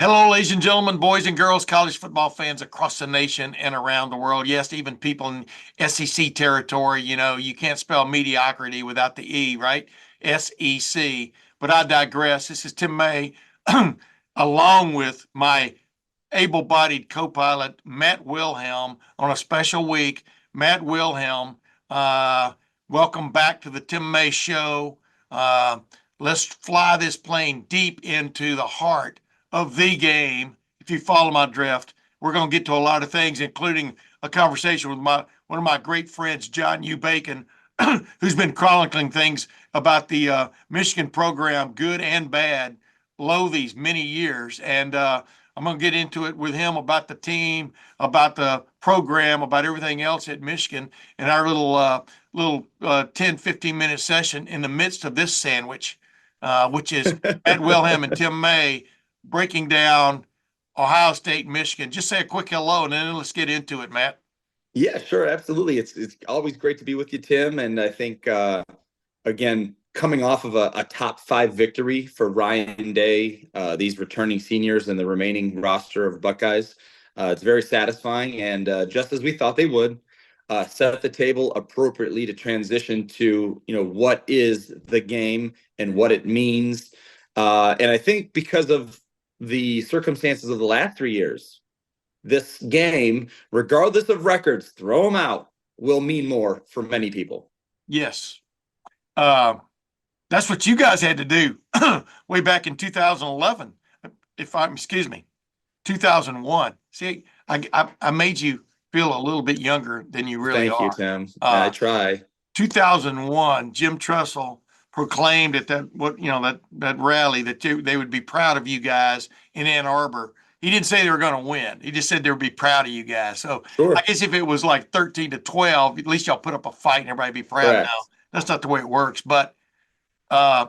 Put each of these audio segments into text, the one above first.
Hello, ladies and gentlemen, boys and girls, college football fans across the nation and around the world. Yes, even people in SEC territory. You can't spell mediocrity without the E, right? SEC. But I digress. This is Tim May, along with my able bodied co pilot, Matt Wilhelm, on a special week. Matt Wilhelm, uh, welcome back to the Tim May Show. Uh, let's fly this plane deep into the heart of the game. If you follow my drift, we're going to get to a lot of things, including a conversation with one of my great friends, John U. Bacon, who's been chronicling things about the Michigan program, good and bad, low these many years. And I'm going to get into it with him about the team, about the program, about everything else at Michigan, and our little 10, 15-minute session in the midst of this sandwich, which is Matt Wilhelm and Tim May breaking down Ohio State, Michigan. Just say a quick hello, and then let's get into it, Matt. Yeah, sure, absolutely. It's always great to be with you, Tim. And I think again, coming off of a top five victory for Ryan Day, these returning seniors and the remaining roster of Buckeyes, it's very satisfying. And just as we thought they would, set the table appropriately to transition to what is the game and what it means. And I think because of the circumstances of the last 3 years, this game, regardless of records, throw them out, will mean more for many people. Yes. That's what you guys had to do way back in 2011. Excuse me, 2001. See, I made you feel a little bit younger than you really Thank are. you, Tim. I try. 2001, Jim Tressel proclaimed at that rally that they would be proud of you guys in Ann Arbor. He didn't say they were going to win. He just said they would be proud of you guys. So Sure. I guess if it was like 13-12, at least y'all put up a fight and everybody be proud. Correct. Now, that's not the way it works. But that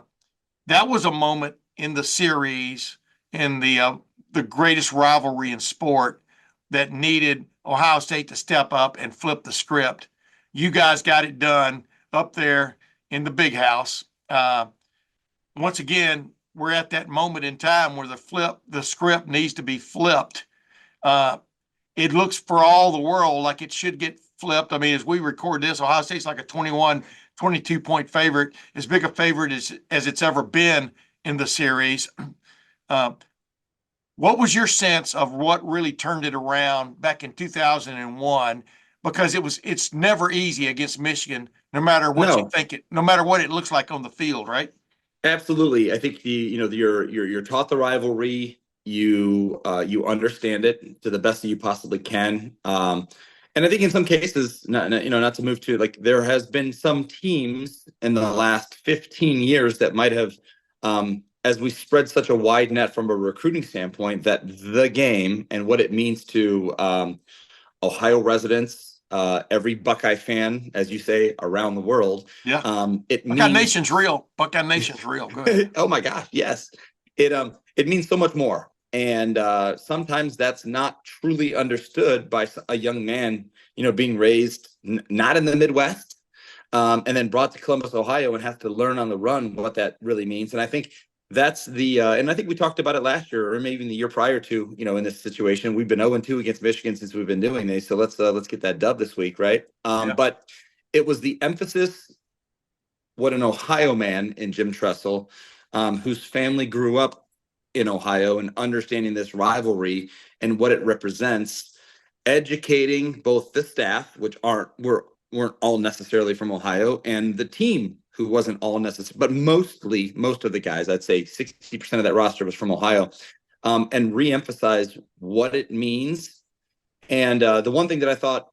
was a moment in the series, in the greatest rivalry in sport, that needed Ohio State to step up and flip the script. You guys got it done up there in the big house. Once again, we're at that moment in time where the script needs to be flipped. It looks for all the world like it should get flipped. I mean, as we record this, Ohio State's like a 21, 22-point favorite, as big a favorite as it's ever been in the series. What was your sense of what really turned it around back in 2001? Because it's never easy against Michigan, no matter what you think no matter what it looks like on the field, right? Absolutely. I think you're taught the rivalry. You understand it to the best that you possibly can. And I think in some cases, not to move to, like, there has been some teams in the last 15 years that might have, as we spread such a wide net from a recruiting standpoint, that the game and what it means to Ohio residents, every Buckeye fan, as you say, around the world. Yeah. Buckeye Nation's real. Buckeye Nation's real. Go ahead. Oh my gosh, yes. It means so much more. And sometimes that's not truly understood by a young man, being raised not in the Midwest, and then brought to Columbus, Ohio, and have to learn on the run what that really means. And I think that's and I think we talked about it last year, or maybe even the year prior to, in this situation. We've been 0-2 against Michigan since we've been doing this. So let's get that dub this week, right? Yeah. But it was the emphasis, what an Ohio man in Jim Tressel, whose family grew up in Ohio, and understanding this rivalry and what it represents, educating both the staff, which weren't all necessarily from Ohio, and the team, who wasn't all necessary, but most of the guys, I'd say 60% of that roster was from Ohio, and reemphasize what it means. And the one thing that I thought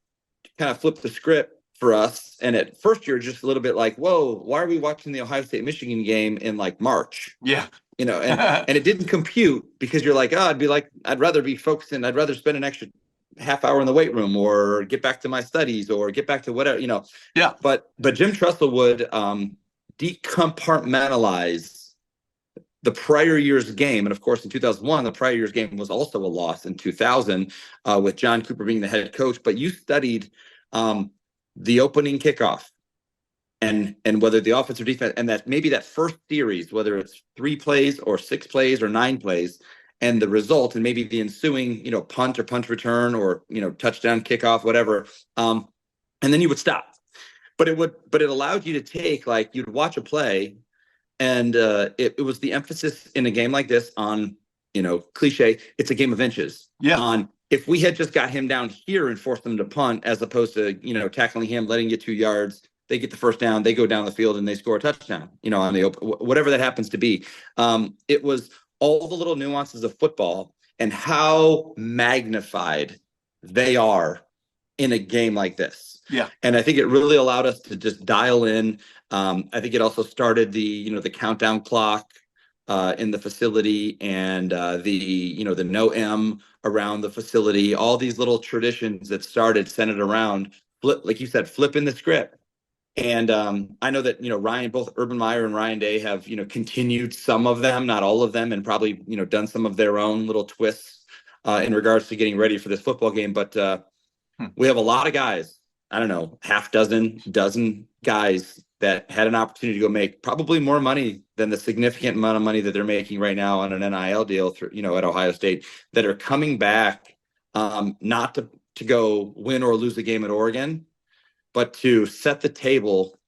kind of flipped the script for us, and at first you're just a little bit like, whoa, why are we watching the Ohio State Michigan game in like March? Yeah. And it didn't compute, because you're like, I'd rather be focusing. I'd rather spend an extra half hour in the weight room, or get back to my studies, or get back to whatever, Yeah. But Jim Tressel would decompartmentalize the prior year's game. And of course, in 2001, the prior year's game was also a loss in 2000, with John Cooper being the head coach. But you studied the opening kickoff, and whether the offense or defense, and that maybe that first series, whether it's 3 plays or 6 plays or 9 plays, and the result, and maybe the ensuing, punt or punt return or, touchdown, kickoff, whatever. And then you would stop. But it allowed you to take, like, you'd watch a play, and it was the emphasis in a game like this on, cliche, it's a game of inches. Yeah. On if we had just got him down here and forced them to punt, as opposed to, tackling him, letting you get 2 yards, they get the first down, they go down the field and they score a touchdown, on the open, whatever that happens to be. It was all the little nuances of football and how magnified they are in a game like this. Yeah. And I think it really allowed us to just dial in. I think it also started the countdown clock in the facility, and the no M around the facility, all these little traditions that started centered around, like you said, flipping the script. And I know that, Ryan, both Urban Meyer and Ryan Day have, continued some of them, not all of them, and probably, done some of their own little twists in regards to getting ready for this football game. But we have a lot of guys, I don't know, dozen guys that had an opportunity to go make probably more money than the significant amount of money that they're making right now on an NIL deal through, at Ohio State, that are coming back, not to go win or lose a game at Oregon, but to set the table,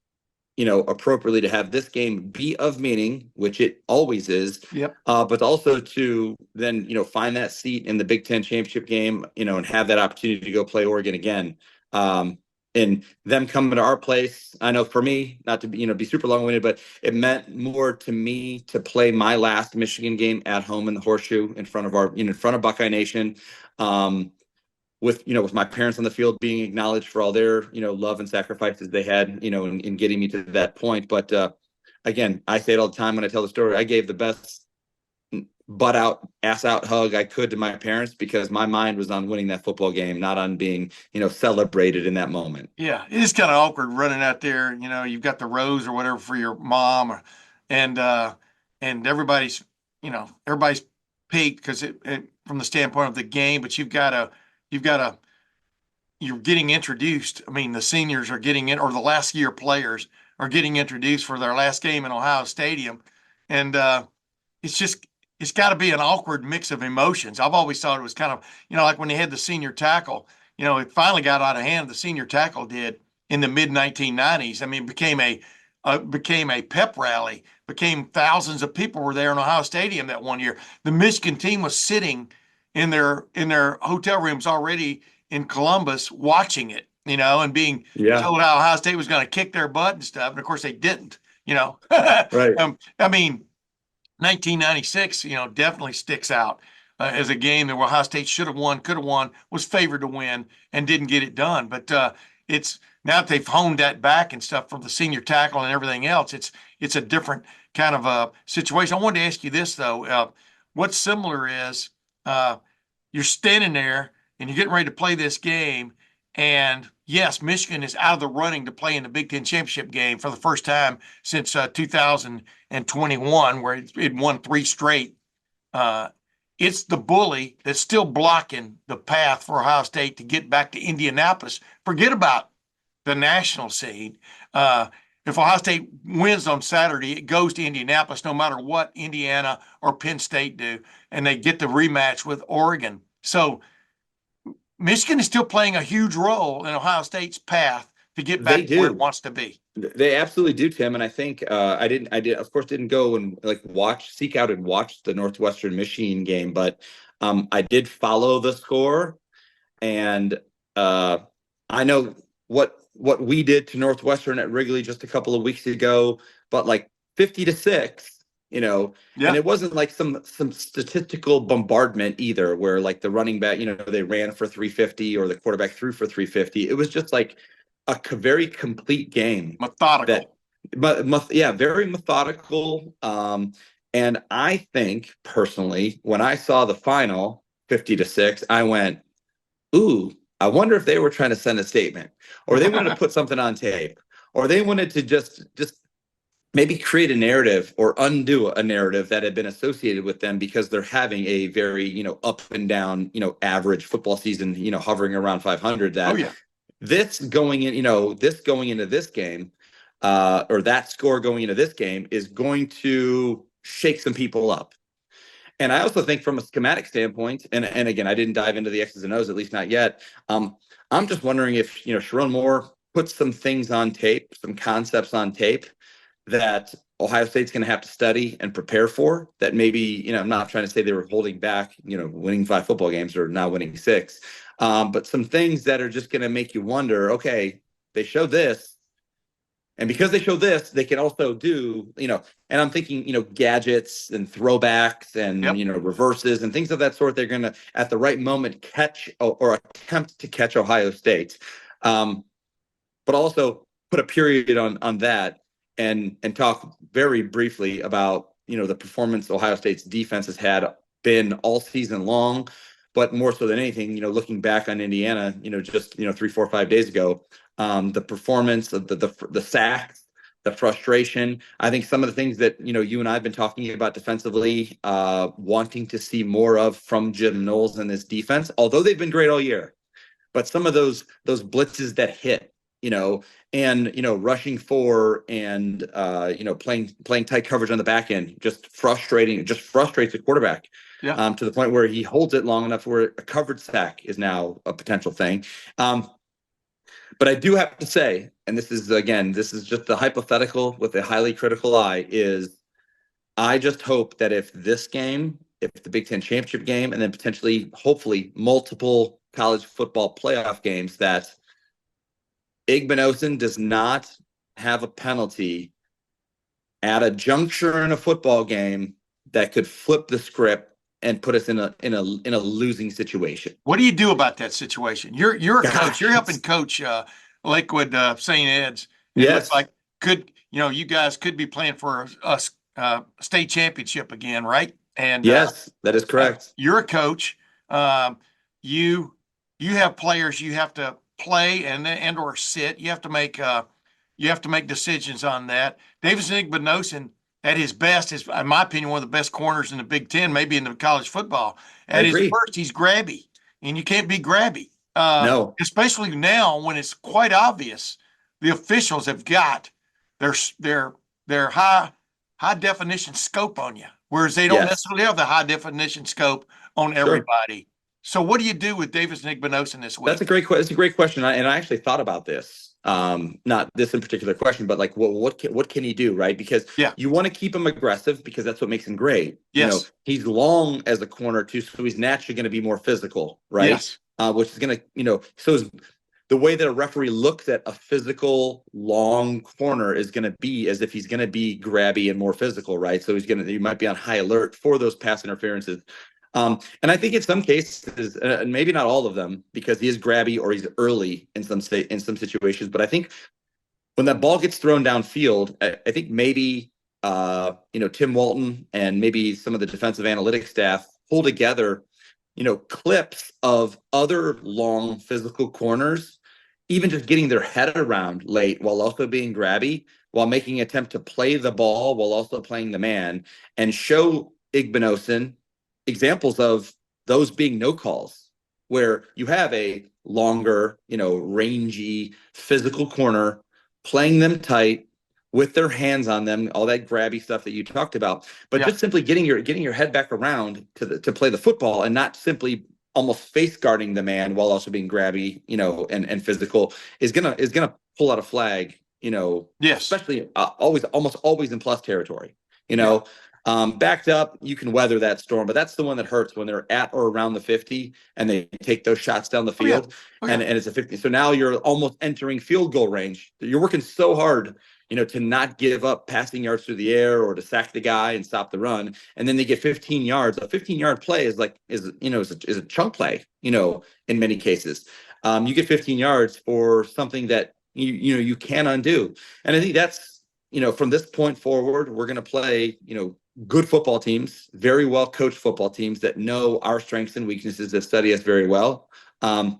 appropriately, to have this game be of meaning, which it always is. Yep. But also to then, find that seat in the Big Ten championship game, and have that opportunity to go play Oregon again. And them coming to our place, I know for me, not to be, be super long-winded, but it meant more to me to play my last Michigan game at home in the Horseshoe in front of in front of Buckeye Nation. With my parents on the field being acknowledged for all their, love and sacrifices they had, in getting me to that point. But again, I say it all the time when I tell the story. I gave the best butt out, ass out hug I could to my parents, because my mind was on winning that football game, not on being, celebrated in that moment. Yeah, it is kind of awkward running out there. You've got the rose or whatever for your mom, and everybody's, everybody's peaked because it from the standpoint of the game, but you've got to you're getting introduced. I mean, the seniors are getting in, or the last year players are getting introduced for their last game in Ohio Stadium. And it's got to be an awkward mix of emotions. I've always thought it was kind of, like when they had the senior tackle, it finally got out of hand. The senior tackle did in the mid 1990s. I mean, it became a pep rally, became thousands of people were there in Ohio Stadium that one year. The Michigan team was sitting in their hotel rooms already in Columbus watching it, and being told how Ohio State was going to kick their butt and stuff. And of course they didn't, Right. I mean, 1996, definitely sticks out as a game that Ohio State should have won, could have won, was favored to win, and didn't get it done. But it's now that they've honed that back and stuff from the senior tackle and everything else, it's a different kind of a situation. I wanted to ask you this though. What's similar is you're standing there and you're getting ready to play this game, and yes, Michigan is out of the running to play in the Big Ten championship game for the first time since 2021, where it won 3 straight. It's the bully that's still blocking the path for Ohio State to get back to Indianapolis. Forget about the national seed. If Ohio State wins on Saturday, it goes to Indianapolis no matter what Indiana or Penn State do, and they get the rematch with Oregon. So Michigan is still playing a huge role in Ohio State's path to get back to where it wants to be. They absolutely do, Tim. And I think I of course, didn't go and seek out and watch the Northwestern Michigan game, but I did follow the score, and I know what we did to Northwestern at Wrigley just a couple of weeks ago, but 50-6. And it wasn't like some statistical bombardment either, where the running back, they ran for 350 or the quarterback threw for 350. It was just a very complete game. Methodical. Very methodical. And I think personally, when I saw the final 50-6, I went, ooh, I wonder if they were trying to send a statement, or they wanted to put something on tape, or they wanted to just maybe create a narrative or undo a narrative that had been associated with them, because they're having a very, up and down, average football season, hovering around 500. That this going into this game, or that score going into this game, is going to shake some people up. And I also think from a schematic standpoint, and again, I didn't dive into the X's and O's, at least not yet. I'm just wondering if, Sharon Moore puts some things on tape, some concepts on tape that Ohio State's going to have to study and prepare for, that maybe, I'm not trying to say they were holding back, winning 5 football games or now winning 6. But some things that are just going to make you wonder, okay, they show this. And because they show this, they can also do, and I'm thinking, gadgets and throwbacks and, Yep. reverses and things of that sort. They're going to, at the right moment, catch or attempt to catch Ohio State. But also put a period on that and talk very briefly about, the performance Ohio State's defense has had been all season long. But more so than anything, looking back on Indiana, just 3, 4, 5 days ago, the performance of the sacks, the frustration. I think some of the things that you and I have been talking about defensively, wanting to see more of from Jim Knowles and this defense, although they've been great all year. But some of those blitzes that hit, and rushing 4 and playing tight coverage on the back end, just frustrating, just frustrates the quarterback. Yeah. To the point where he holds it long enough where a covered sack is now a potential thing. But I do have to say, and this is just the hypothetical with a highly critical eye, is I just hope that if the Big Ten championship game, and then potentially, hopefully, multiple college football playoff games, that Igbinosun does not have a penalty at a juncture in a football game that could flip the script and put us in a losing situation. What do you do about that situation? You're a coach. Gosh. You're helping coach Lakewood St. Ed's. It Yes. looks like you guys could be playing for a state championship again, right? And Yes, that is correct. you're a coach. You have players you have to play and or sit. You have to make decisions on that. Davison Igbinosun at his best is, in my opinion, one of the best corners in the Big Ten, maybe in the college football. At his worst, he's grabby, and you can't be grabby. No. Especially now when it's quite obvious the officials have got their high definition scope on you, whereas they don't necessarily have the high definition scope on everybody. So what do you do with Davison Igbinosun this week? That's a great question. And I actually thought about this. Not this in particular question, but like, what can he do, right? Because you want to keep him aggressive because that's what makes him great. Yes. He's long as a corner too, so he's naturally going to be more physical, right? Yes. Which is going to, so the way that a referee looks at a physical long corner is going to be as if he's going to be grabby and more physical, right? So you might be on high alert for those pass interferences. And I think in some cases, and maybe not all of them, because he is grabby or he's early in some situations. But I think when that ball gets thrown downfield, I think maybe Tim Walton and maybe some of the defensive analytics staff pull together, clips of other long physical corners, even just getting their head around late while also being grabby, while making an attempt to play the ball while also playing the man, and show Igbinosun examples of those being no calls, where you have a longer, rangy physical corner playing them tight with their hands on them, all that grabby stuff that you talked about, but just simply getting your head back around to play the football and not simply almost face guarding the man while also being grabby, and physical is gonna pull out a flag, especially almost always in plus territory, backed up, you can weather that storm, but that's the one that hurts when they're at or around the 50 and they take those shots down the field. And it's a 50. So now you're almost entering field goal range. You're working so hard, to not give up passing yards through the air or to sack the guy and stop the run. And then they get 15 yards. A 15-yard play is a chunk play, in many cases. You get 15 yards for something that you can undo. And I think that's, from this point forward, we're going to play, good football teams, very well coached football teams that know our strengths and weaknesses, that study us very well. And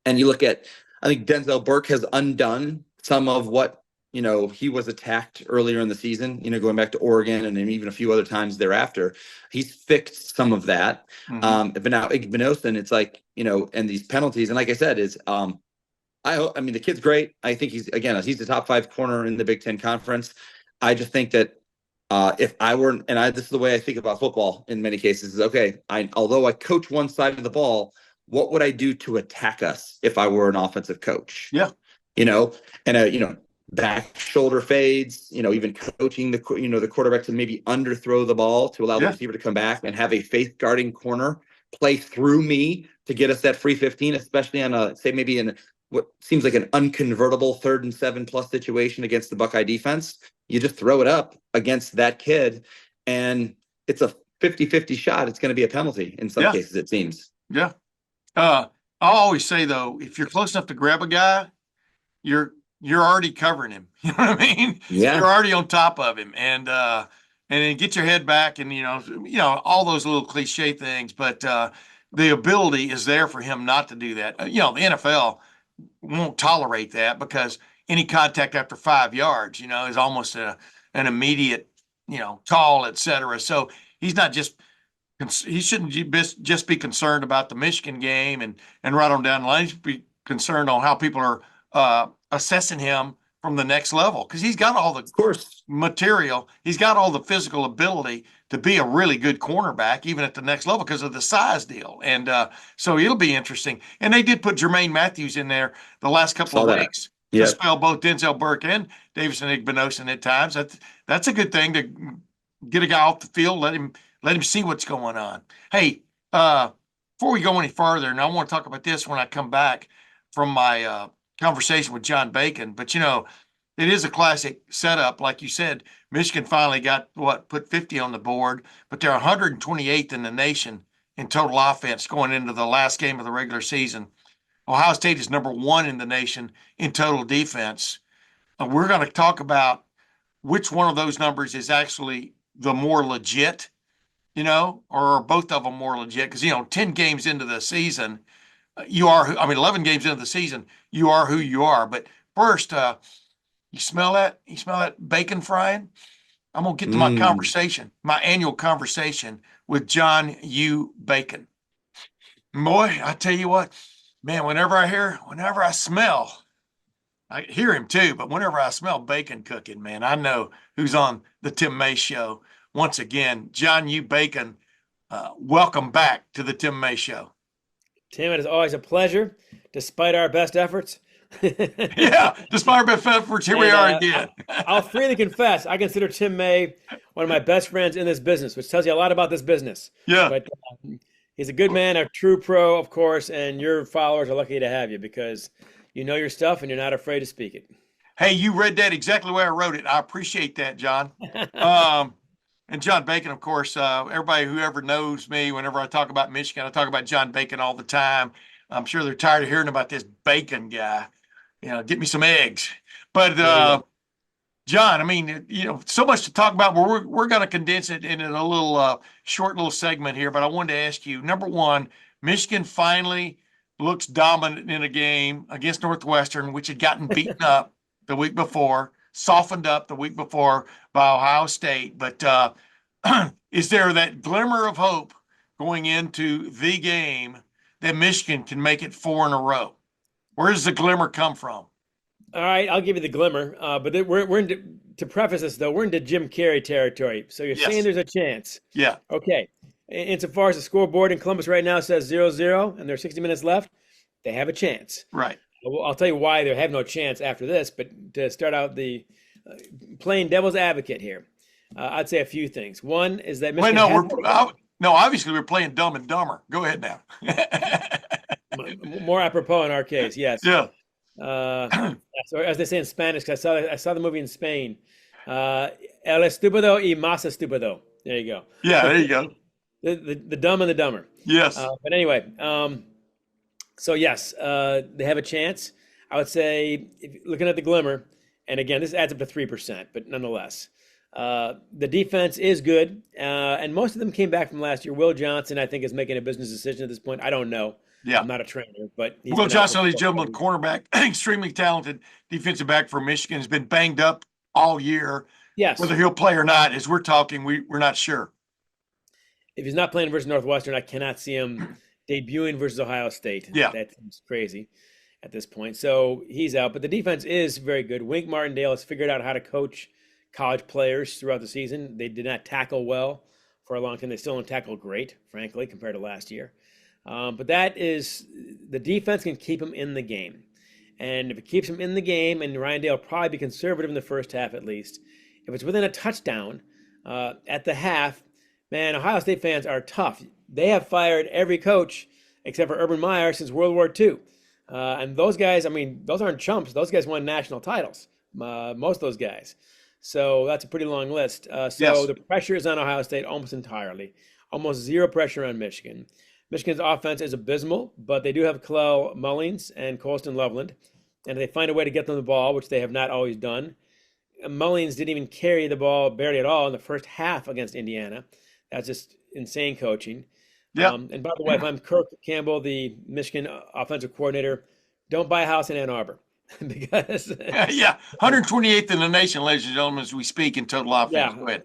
you look at, I think Denzel Burke has undone some of what, he was attacked earlier in the season, going back to Oregon and then even a few other times thereafter. He's fixed some of that. Mm-hmm. But now Igbinosun, it's like, and these penalties. And like I said, the kid's great. I think he's the top 5 corner in the Big Ten Conference. I just think that If I were, this is the way I think about football in many cases is okay. Although I coach one side of the ball, what would I do to attack us if I were an offensive coach? Yeah. You know, and back shoulder fades. Even coaching the quarterback to maybe underthrow the ball to allow the Yeah. receiver to come back and have a faith guarding corner play through me to get us that free 15, especially on maybe in what seems like an unconvertible 3rd and 7+ situation against the Buckeye defense. You just throw it up against that kid, and it's a 50-50 shot. It's going to be a penalty in some Yeah. cases, it seems. Yeah. I'll always say though, if you're close enough to grab a guy, you're already covering him. You know what I mean? Yeah. You're already on top of him, and then get your head back, and all those little cliche things. But the ability is there for him not to do that. The NFL won't tolerate that because any contact after 5 yards, is almost an immediate, call, et cetera. So he's not just he shouldn't just be concerned about the Michigan game and right on down the line. He should be concerned on how people are assessing him from the next level because he's got all the Of course. material. He's got all the physical ability to be a really good cornerback, even at the next level because of the size deal. And so it'll be interesting. And they did put Jermaine Matthews in there the last couple Saw of that. weeks to Yeah. spell both Denzel Burke and Davison Igbinosun at times. That's a good thing to get a guy off the field, let him see what's going on. Hey, before we go any further, and I want to talk about this when I come back from my conversation with John Bacon, but it is a classic setup. Like you said, Michigan finally got put 50 on the board, but they're 128th in the nation in total offense going into the last game of the regular season. Ohio State is number 1 in the nation in total defense. We're going to talk about which one of those numbers is actually the more legit, or are both of them more legit? Because, 10 games into the season, 11 games into the season, you are who you are. But first, you smell that? You smell that bacon frying? I'm going to get to my conversation, my annual conversation with John U. Bacon. Boy, I tell you what, man, whenever I smell, I hear him too, but whenever I smell bacon cooking, man, I know who's on the Tim May Show. Once again, John U. Bacon, welcome back to the Tim May Show. Tim, it is always a pleasure, despite our best efforts. Yeah, despite our best efforts, here we are again. I'll freely confess, I consider Tim May one of my best friends in this business, which tells you a lot about this business. Yeah. But he's a good man, a true pro, of course, and your followers are lucky to have you because you know your stuff and you're not afraid to speak it. Hey, you read that exactly the way I wrote it. I appreciate that, John. And John Bacon, of course, everybody who ever knows me, whenever I talk about Michigan, I talk about John Bacon all the time. I'm sure they're tired of hearing about this Bacon guy. Get me some eggs. But John, I mean, so much to talk about. But we're going to condense it into a little short little segment here. But I wanted to ask you, number one, Michigan finally looks dominant in a game against Northwestern, which had gotten beaten up the week before, softened up the week before by Ohio State. But is there that glimmer of hope going into the game that Michigan can make it 4 in a row? Where does the glimmer come from? All right, I'll give you the glimmer. But we're into, to preface this, though, we're into Jim Carrey territory. So you're saying there's a chance. Yeah. Okay. Insofar as the scoreboard in Columbus right now says 0-0 and there's 60 minutes left, they have a chance. Right. I'll tell you why they have no chance after this, but to start out the playing devil's advocate here, I'd say a few things. One is that Michigan obviously we're playing Dumb and Dumber. Go ahead now. More apropos in our case, yes. Yeah. So as they say in Spanish, 'cause I saw the movie in Spain. El estúpido y más estúpido. There you go. Yeah, there you go. The dumb and the dumber. Yes. But anyway, so yes, they have a chance. I would say, looking at the glimmer, and again, this adds up to 3%, but nonetheless, the defense is good, and most of them came back from last year. Will Johnson, I think, is making a business decision at this point. I don't know. Yeah. I'm not a trainer, but Will Johnson, ladies and gentlemen, cornerback, extremely talented defensive back for Michigan, has been banged up all year. Yes. Whether he'll play or not, as we're talking, we're not sure. If he's not playing versus Northwestern, I cannot see him debuting versus Ohio State. Yeah. That seems crazy at this point. So he's out. But the defense is very good. Wink Martindale has figured out how to coach college players throughout the season. They did not tackle well for a long time. They still don't tackle great, frankly, compared to last year. But that is, the defense can keep them in the game. And if it keeps them in the game, and Ryan Day will probably be conservative in the first half at least, if it's within a touchdown at the half, man, Ohio State fans are tough. They have fired every coach except for Urban Meyer since World War II. And those guys, I mean, those aren't chumps. Those guys won national titles, most of those guys. So that's a pretty long list. So the pressure is on Ohio State almost entirely. Almost zero pressure on Michigan. Michigan's offense is abysmal, but they do have Kalel Mullings and Colston Loveland, and they find a way to get them the ball, which they have not always done. Mullings didn't even carry the ball barely at all in the first half against Indiana. That's just insane coaching. Yeah. And by the way, if I'm Kirk Campbell, the Michigan offensive coordinator, don't buy a house in Ann Arbor because 128th in the nation, ladies and gentlemen, as we speak in total offense. Yeah. Go ahead.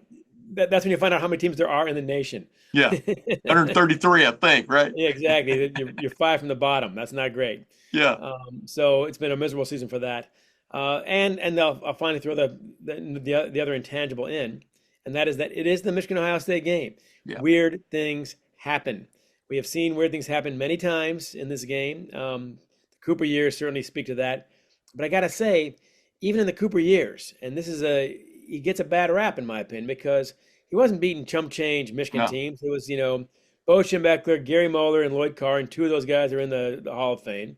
That's when you find out how many teams there are in the nation. Yeah, 133, I think, right? Yeah, exactly. You're 5 from the bottom. That's not great. Yeah. So it's been a miserable season for that. And I'll finally throw the other intangible in, and that is that it is the Michigan-Ohio State game. Yeah. Weird things happen. We have seen weird things happen many times in this game. The Cooper years certainly speak to that. But I got to say, even in the Cooper years, and he gets a bad rap in my opinion because he wasn't beating chump change Michigan teams. It was, Bo Schembechler, Gary Moeller, and Lloyd Carr, and 2 of those guys are in the Hall of Fame.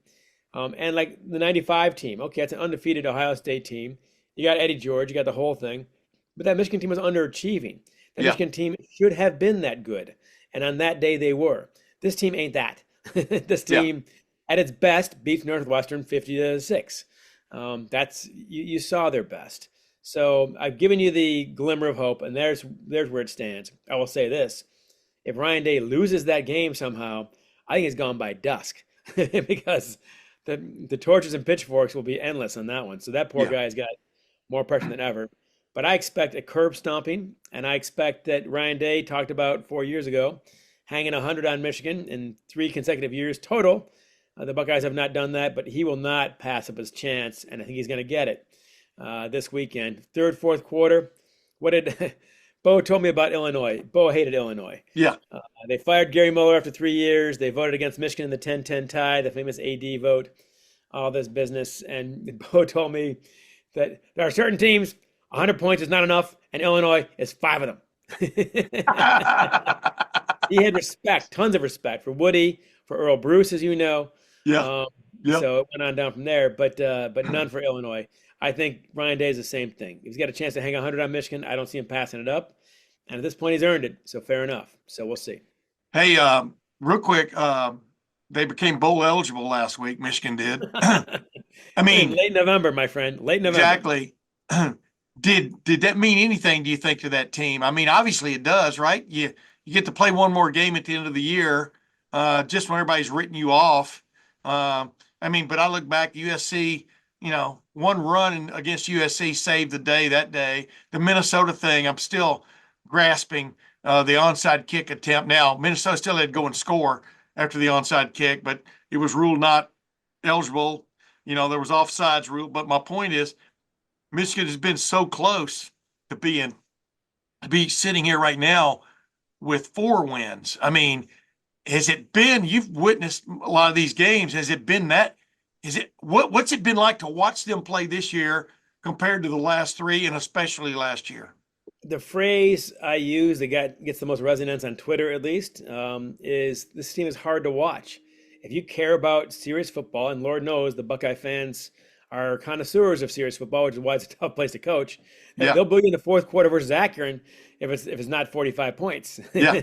And like the 95 team, okay, it's an undefeated Ohio State team. You got Eddie George, you got the whole thing. But that Michigan team was underachieving. That Michigan team should have been that good. And on that day, they were. This team ain't that. This team, at its best, beats Northwestern 50-6. That's you saw their best. So I've given you the glimmer of hope, and there's where it stands. I will say this. If Ryan Day loses that game somehow, I think it's gone by dusk because the torches and pitchforks will be endless on that one. So that poor guy's got more pressure than ever. But I expect a curb stomping, and I expect that Ryan Day talked about 4 years ago, hanging 100 on Michigan in 3 consecutive years total. The Buckeyes have not done that, but he will not pass up his chance, and I think he's going to get it this weekend. Third, fourth quarter. What did Bo told me about Illinois? Bo hated Illinois. Yeah. They fired Gary Mueller after 3 years. They voted against Michigan in the 10-10 tie, the famous AD vote, all this business. And Bo told me that there are certain teams, 100 points is not enough, and Illinois is 5 of them. He had respect, tons of respect for Woody, for Earl Bruce, as you know. Yeah. So it went on down from there, but none for Illinois. I think Ryan Day is the same thing. He's got a chance to hang 100 on Michigan. I don't see him passing it up. And at this point, he's earned it. So fair enough. So we'll see. Hey, real quick, they became bowl eligible last week. Michigan did. I mean, late November, my friend. Late November. Exactly. Did that mean anything, do you think, to that team? I mean, obviously it does, right? You get to play one more game at the end of the year, just when everybody's written you off. I mean, but I look back, USC, one run against USC saved the day that day. The Minnesota thing, I'm still grasping the onside kick attempt. Now, Minnesota still had to go and score after the onside kick, but it was ruled not eligible. There was offsides rule. But my point is, Michigan has been so close to be sitting here right now with 4 wins. I mean, has it been, you've witnessed a lot of these games, has it been that? What's it been like to watch them play this year compared to the last 3 and especially last year? The phrase I use that gets the most resonance on Twitter, at least, is this team is hard to watch. If you care about serious football, and Lord knows the Buckeye fans are connoisseurs of serious football, which is why it's a tough place to coach. Yeah. They'll boogie in the fourth quarter versus Akron if it's not 45 points. Yeah.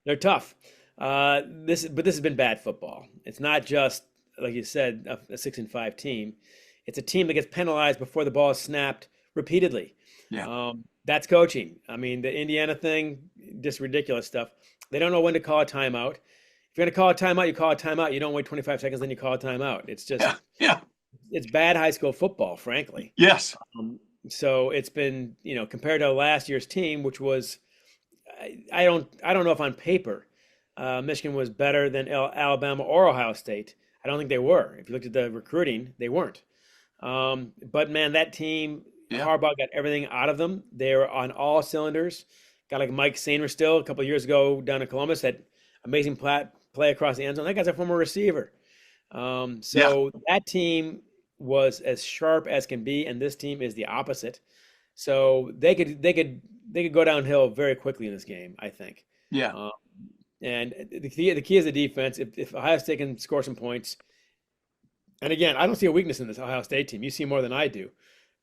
They're tough. This has been bad football. It's not just, like you said, a 6-5 team. It's a team that gets penalized before the ball is snapped repeatedly. Yeah. That's coaching. I mean, the Indiana thing, just ridiculous stuff. They don't know when to call a timeout. If you're going to call a timeout, you call a timeout. You don't wait 25 seconds, then you call a timeout. It's just, it's bad high school football, frankly. Yes. So it's been, compared to last year's team, which was, I don't know if on paper, Michigan was better than Alabama or Ohio State. I don't think they were. If you looked at the recruiting, they weren't. But man, that team Yeah. Harbaugh got everything out of them. They were on all cylinders. Got like Mike Sainer still a couple of years ago down in Columbus, had amazing play across the end zone. That guy's a former receiver. Yeah. So that team was as sharp as can be, and this team is the opposite. So they could go downhill very quickly in this game, I think. Yeah. And the key is the defense. If Ohio State can score some points, and again, I don't see a weakness in this Ohio State team. You see more than I do,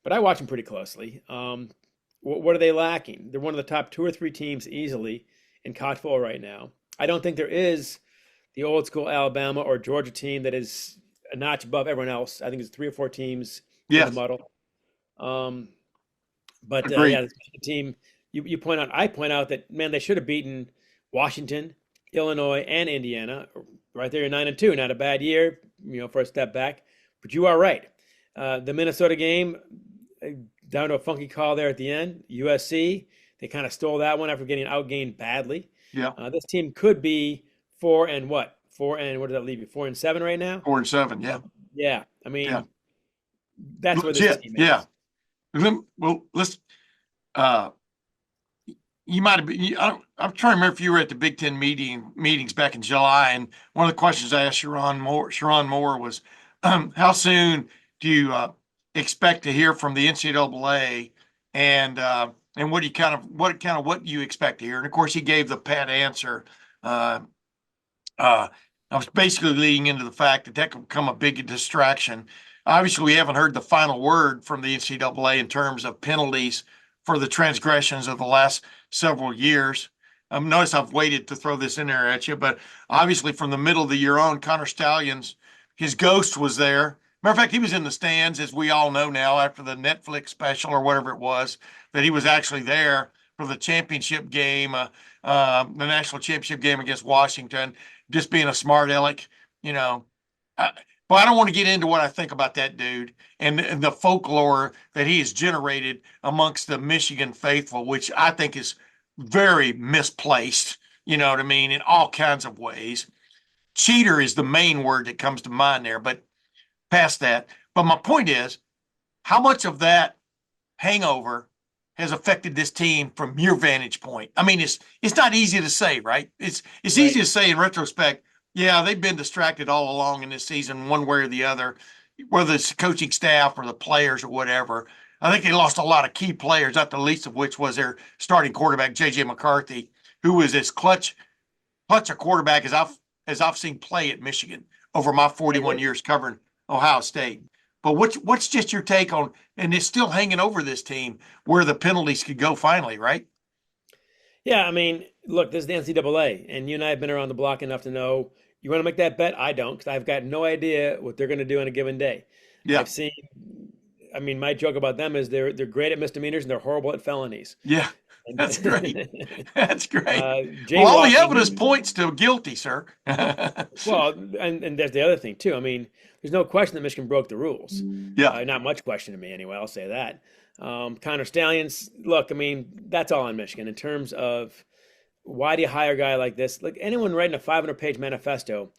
but I watch them pretty closely. What are they lacking? They're one of the top 2 or 3 teams easily in college football right now. I don't think there is the old school Alabama or Georgia team that is a notch above everyone else. I think it's 3 or 4 teams in Yes. the muddle. But Agreed. yeah, the team you point out, I point out that, man, they should have beaten Washington, Illinois, and Indiana. Right there, you're 9-2, not a bad year, for a step back. But you are right. The Minnesota game, down to a funky call there at the end. USC, they kind of stole that one after getting outgained badly. Yeah. This team could be 4 and what? 4 and what does that leave you? 4-7 right now? 4-7. Yeah. Yeah. I mean, Yeah. that's where this Legit. team is. Yeah. Well, let's. You might have been. I'm trying to remember if you were at the Big Ten meetings back in July, and one of the questions I asked Sharon Moore was, how soon do you expect to hear from the NCAA, and what do you what do you expect to hear? And of course, he gave the pat answer. I was basically leading into the fact that could become a big distraction. Obviously, we haven't heard the final word from the NCAA in terms of penalties for the transgressions of the last several years. Notice I've waited to throw this in there at you, but obviously from the middle of the year on, Connor Stallions, his ghost was there. Matter of fact, he was in the stands, as we all know now, after the Netflix special or whatever it was, that he was actually there for the championship game, the national championship game against Washington, just being a smart aleck, But I don't want to get into what I think about that dude and the folklore that he has generated amongst the Michigan faithful, which I think is very misplaced, you know what I mean, in all kinds of ways. Cheater is the main word that comes to mind there, but past that. But my point is, how much of that hangover has affected this team from your vantage point? I mean, it's not easy to say, right? It's Right. easy to say in retrospect, yeah, they've been distracted all along in this season, one way or the other, whether it's the coaching staff or the players or whatever. I think they lost a lot of key players, not the least of which was their starting quarterback, J.J. McCarthy, who was as clutch a quarterback as I've seen play at Michigan over my 41 years covering Ohio State. But what's just your take on, and it's still hanging over this team, where the penalties could go finally, right? Yeah, I mean, look, this is the NCAA, and you and I have been around the block enough to know, you want to make that bet? I don't, because I've got no idea what they're going to do on a given day. Yeah. My joke about them is they're great at misdemeanors and they're horrible at felonies. Yeah, that's great. That's great. All jaywalking, the evidence points to guilty, sir. Well, and there's the other thing too. I mean, there's no question that Michigan broke the rules. Yeah. Not much question to me anyway, I'll say that. Connor Stallions, look, I mean, that's all on Michigan in terms of why do you hire a guy like this? Like, anyone writing a 500-page manifesto,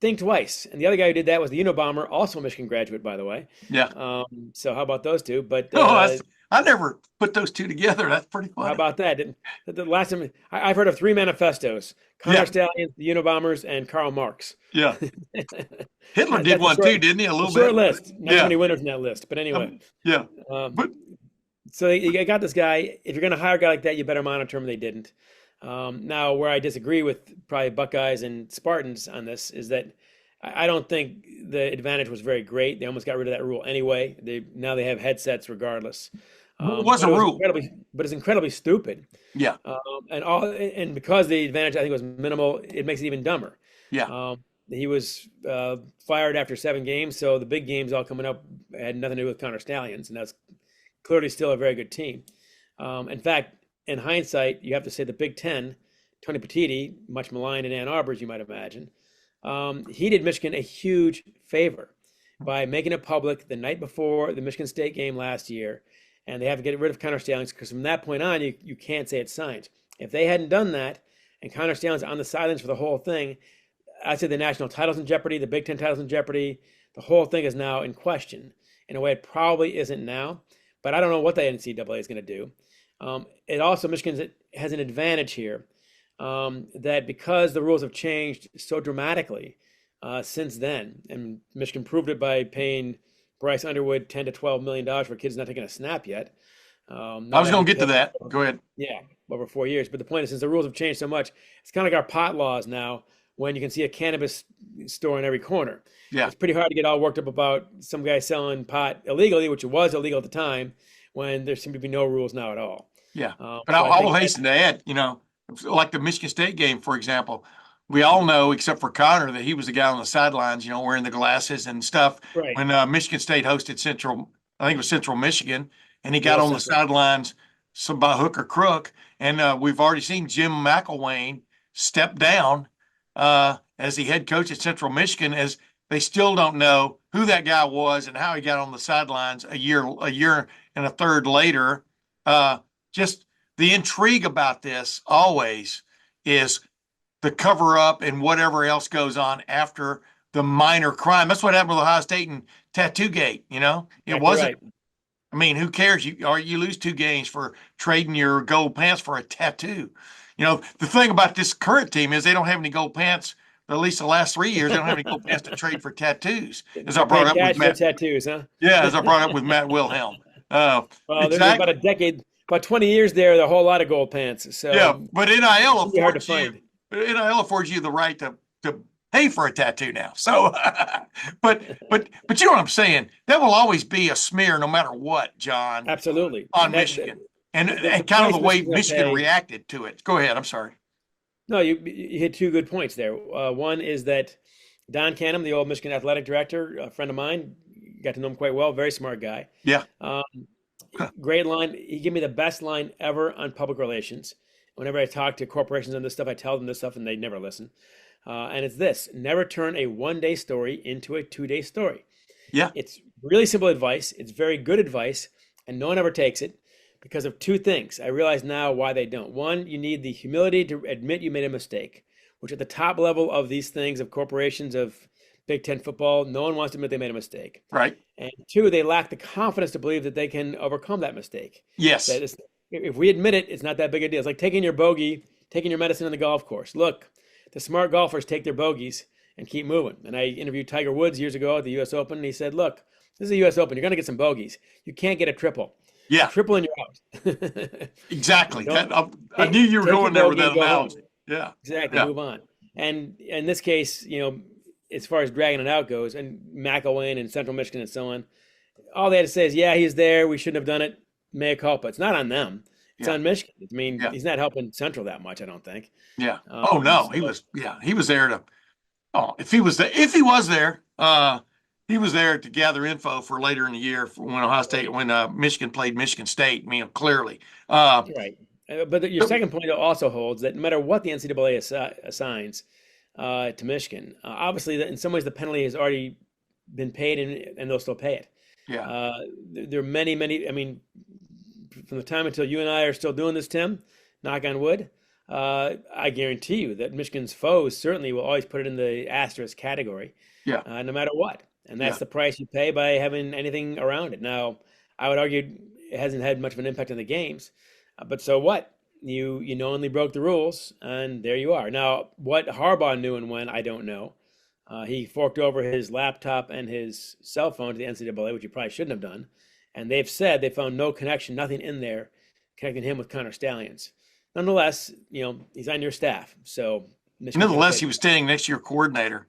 think twice. And the other guy who did that was the Unabomber, also a Michigan graduate, by the way. Yeah. So how about those two? But I never put those two together. That's pretty funny. how about that? The last time I've heard of 3 manifestos: Connor Stallions, the Unabomers, and Karl Marx. Yeah. Hitler did one too, didn't he? A little bit. Short list. Not too many winners in that list. But anyway. Yeah. But So you got this guy. If you're going to hire a guy like that, you better monitor him. They didn't. Now, where I disagree with probably Buckeyes and Spartans on this is that I don't think the advantage was very great. They almost got rid of that rule anyway. Now they have headsets regardless. it was a rule. But it's incredibly stupid. Yeah. And because the advantage I think was minimal, it makes it even dumber. Yeah. He was fired after 7 games, so the big games all coming up had nothing to do with Connor Stallions, and that's clearly still a very good team. In fact, in hindsight, you have to say the Big Ten, Tony Petitti, much maligned in Ann Arbor, as you might imagine, he did Michigan a huge favor by making it public the night before the Michigan State game last year, and they have to get rid of Connor Stallions because from that point on, you can't say it's signed. If they hadn't done that, and Connor Stallions on the sidelines for the whole thing, I'd say the national title's in jeopardy, the Big Ten title's in jeopardy. The whole thing is now in question in a way it probably isn't now. but I don't know what the NCAA is going to do. It also, Michigan has an advantage here, that because the rules have changed so dramatically since then, and Michigan proved it by paying Bryce Underwood $10 to $12 million for kids not taking a snap yet. I was going to get to that. Go ahead. Yeah, over 4 years. But the point is, since the rules have changed so much, it's kind of like our pot laws now, when you can see a cannabis store in every corner. Yeah. It's pretty hard to get all worked up about some guy selling pot illegally, which it was illegal at the time, when there seem to be no rules now at all. Yeah. But But I will hasten to add, like the Michigan State game, for example, we all know, except for Connor, that he was the guy on the sidelines, wearing the glasses and stuff. Right. When Michigan State hosted I think it was Central Michigan, and he got Yeah, on the Central. sidelines some by hook or crook. And we've already seen Jim McElwain step down as the head coach at Central Michigan, as they still don't know who that guy was and how he got on the sidelines a year and a third later. Just the intrigue about this always is the cover up and whatever else goes on after the minor crime. That's what happened with Ohio State and Tattoo Gate. It Exactly wasn't. right. I mean, who cares? You lose 2 games for trading your gold pants for a tattoo. The thing about this current team is they don't have any gold pants. At least the last 3 years, they don't have any gold pants to trade for tattoos. As I brought up with Matt. Tattoos, huh? Yeah, as I brought up with Matt Wilhelm. Well, there's Exactly. about a decade, about 20 years there a whole lot of gold pants. So Yeah, but NIL it'd be hard to affords you. find. NIL affords you the right to pay for a tattoo now. So, but you know what I'm saying? That will always be a smear, no matter what, John, Absolutely. on That- Michigan, and the kind of the price way Michigan's gonna Michigan pay- reacted to it. Go ahead. I'm sorry. No, you hit 2 good points there. One is that Don Canham, the old Michigan athletic director, a friend of mine, got to know him quite well, very smart guy. Yeah. Great line. He gave me the best line ever on public relations. Whenever I talk to corporations on this stuff, I tell them this stuff and they never listen. And it's this: never turn a 1-day story into a 2-day story. Yeah. It's really simple advice. It's very good advice, and no one ever takes it because of 2 things. I realize now why they don't. One, you need the humility to admit you made a mistake, which at the top level of these things, of corporations, of Big Ten football, no one wants to admit they made a mistake. Right. And 2, they lack the confidence to believe that they can overcome that mistake. Yes. That is, if we admit it, it's not that big a deal. It's like taking your medicine on the golf course. Look, the smart golfers take their bogeys and keep moving. And I interviewed Tiger Woods years ago at the U.S. Open, and he said, look, this is a U.S. Open. You're going to get some bogeys. You can't get a triple. Yeah. Triple and you're out. Exactly. Don't- I knew you were take going your there with bogey that and go home. analogy. Yeah. Exactly. Yeah. Move on. And in this case, as far as dragging it out goes, and McElwain and Central Michigan and so on, all they had to say is, yeah, he's there. We shouldn't have done it. Mea culpa. It's not on them. It's Yeah. on Michigan. I mean, Yeah. he's not helping Central that much, I don't think. Yeah. Oh no, he was there to. Oh, if he was there, he was there to gather info for later in the year when Michigan played Michigan State. I mean, clearly. Right. But your second point also holds that no matter what the NCAA assigns to Michigan, obviously, in some ways, the penalty has already been paid, and they'll still pay it. Yeah. There are many. I mean, from the time until you and I are still doing this, Tim, knock on wood, I guarantee you that Michigan's foes certainly will always put it in the asterisk category. Yeah. No matter what. And that's Yeah. the price you pay by having anything around it. Now, I would argue it hasn't had much of an impact on the games, but so what? You knowingly broke the rules, and there you are. Now, what Harbaugh knew and when, I don't know. He forked over his laptop and his cell phone to the NCAA, which he probably shouldn't have done. And they've said they found no connection, nothing in there connecting him with Connor Stallions. Nonetheless, he's on your staff. So, Nonetheless, he was standing next to your coordinator.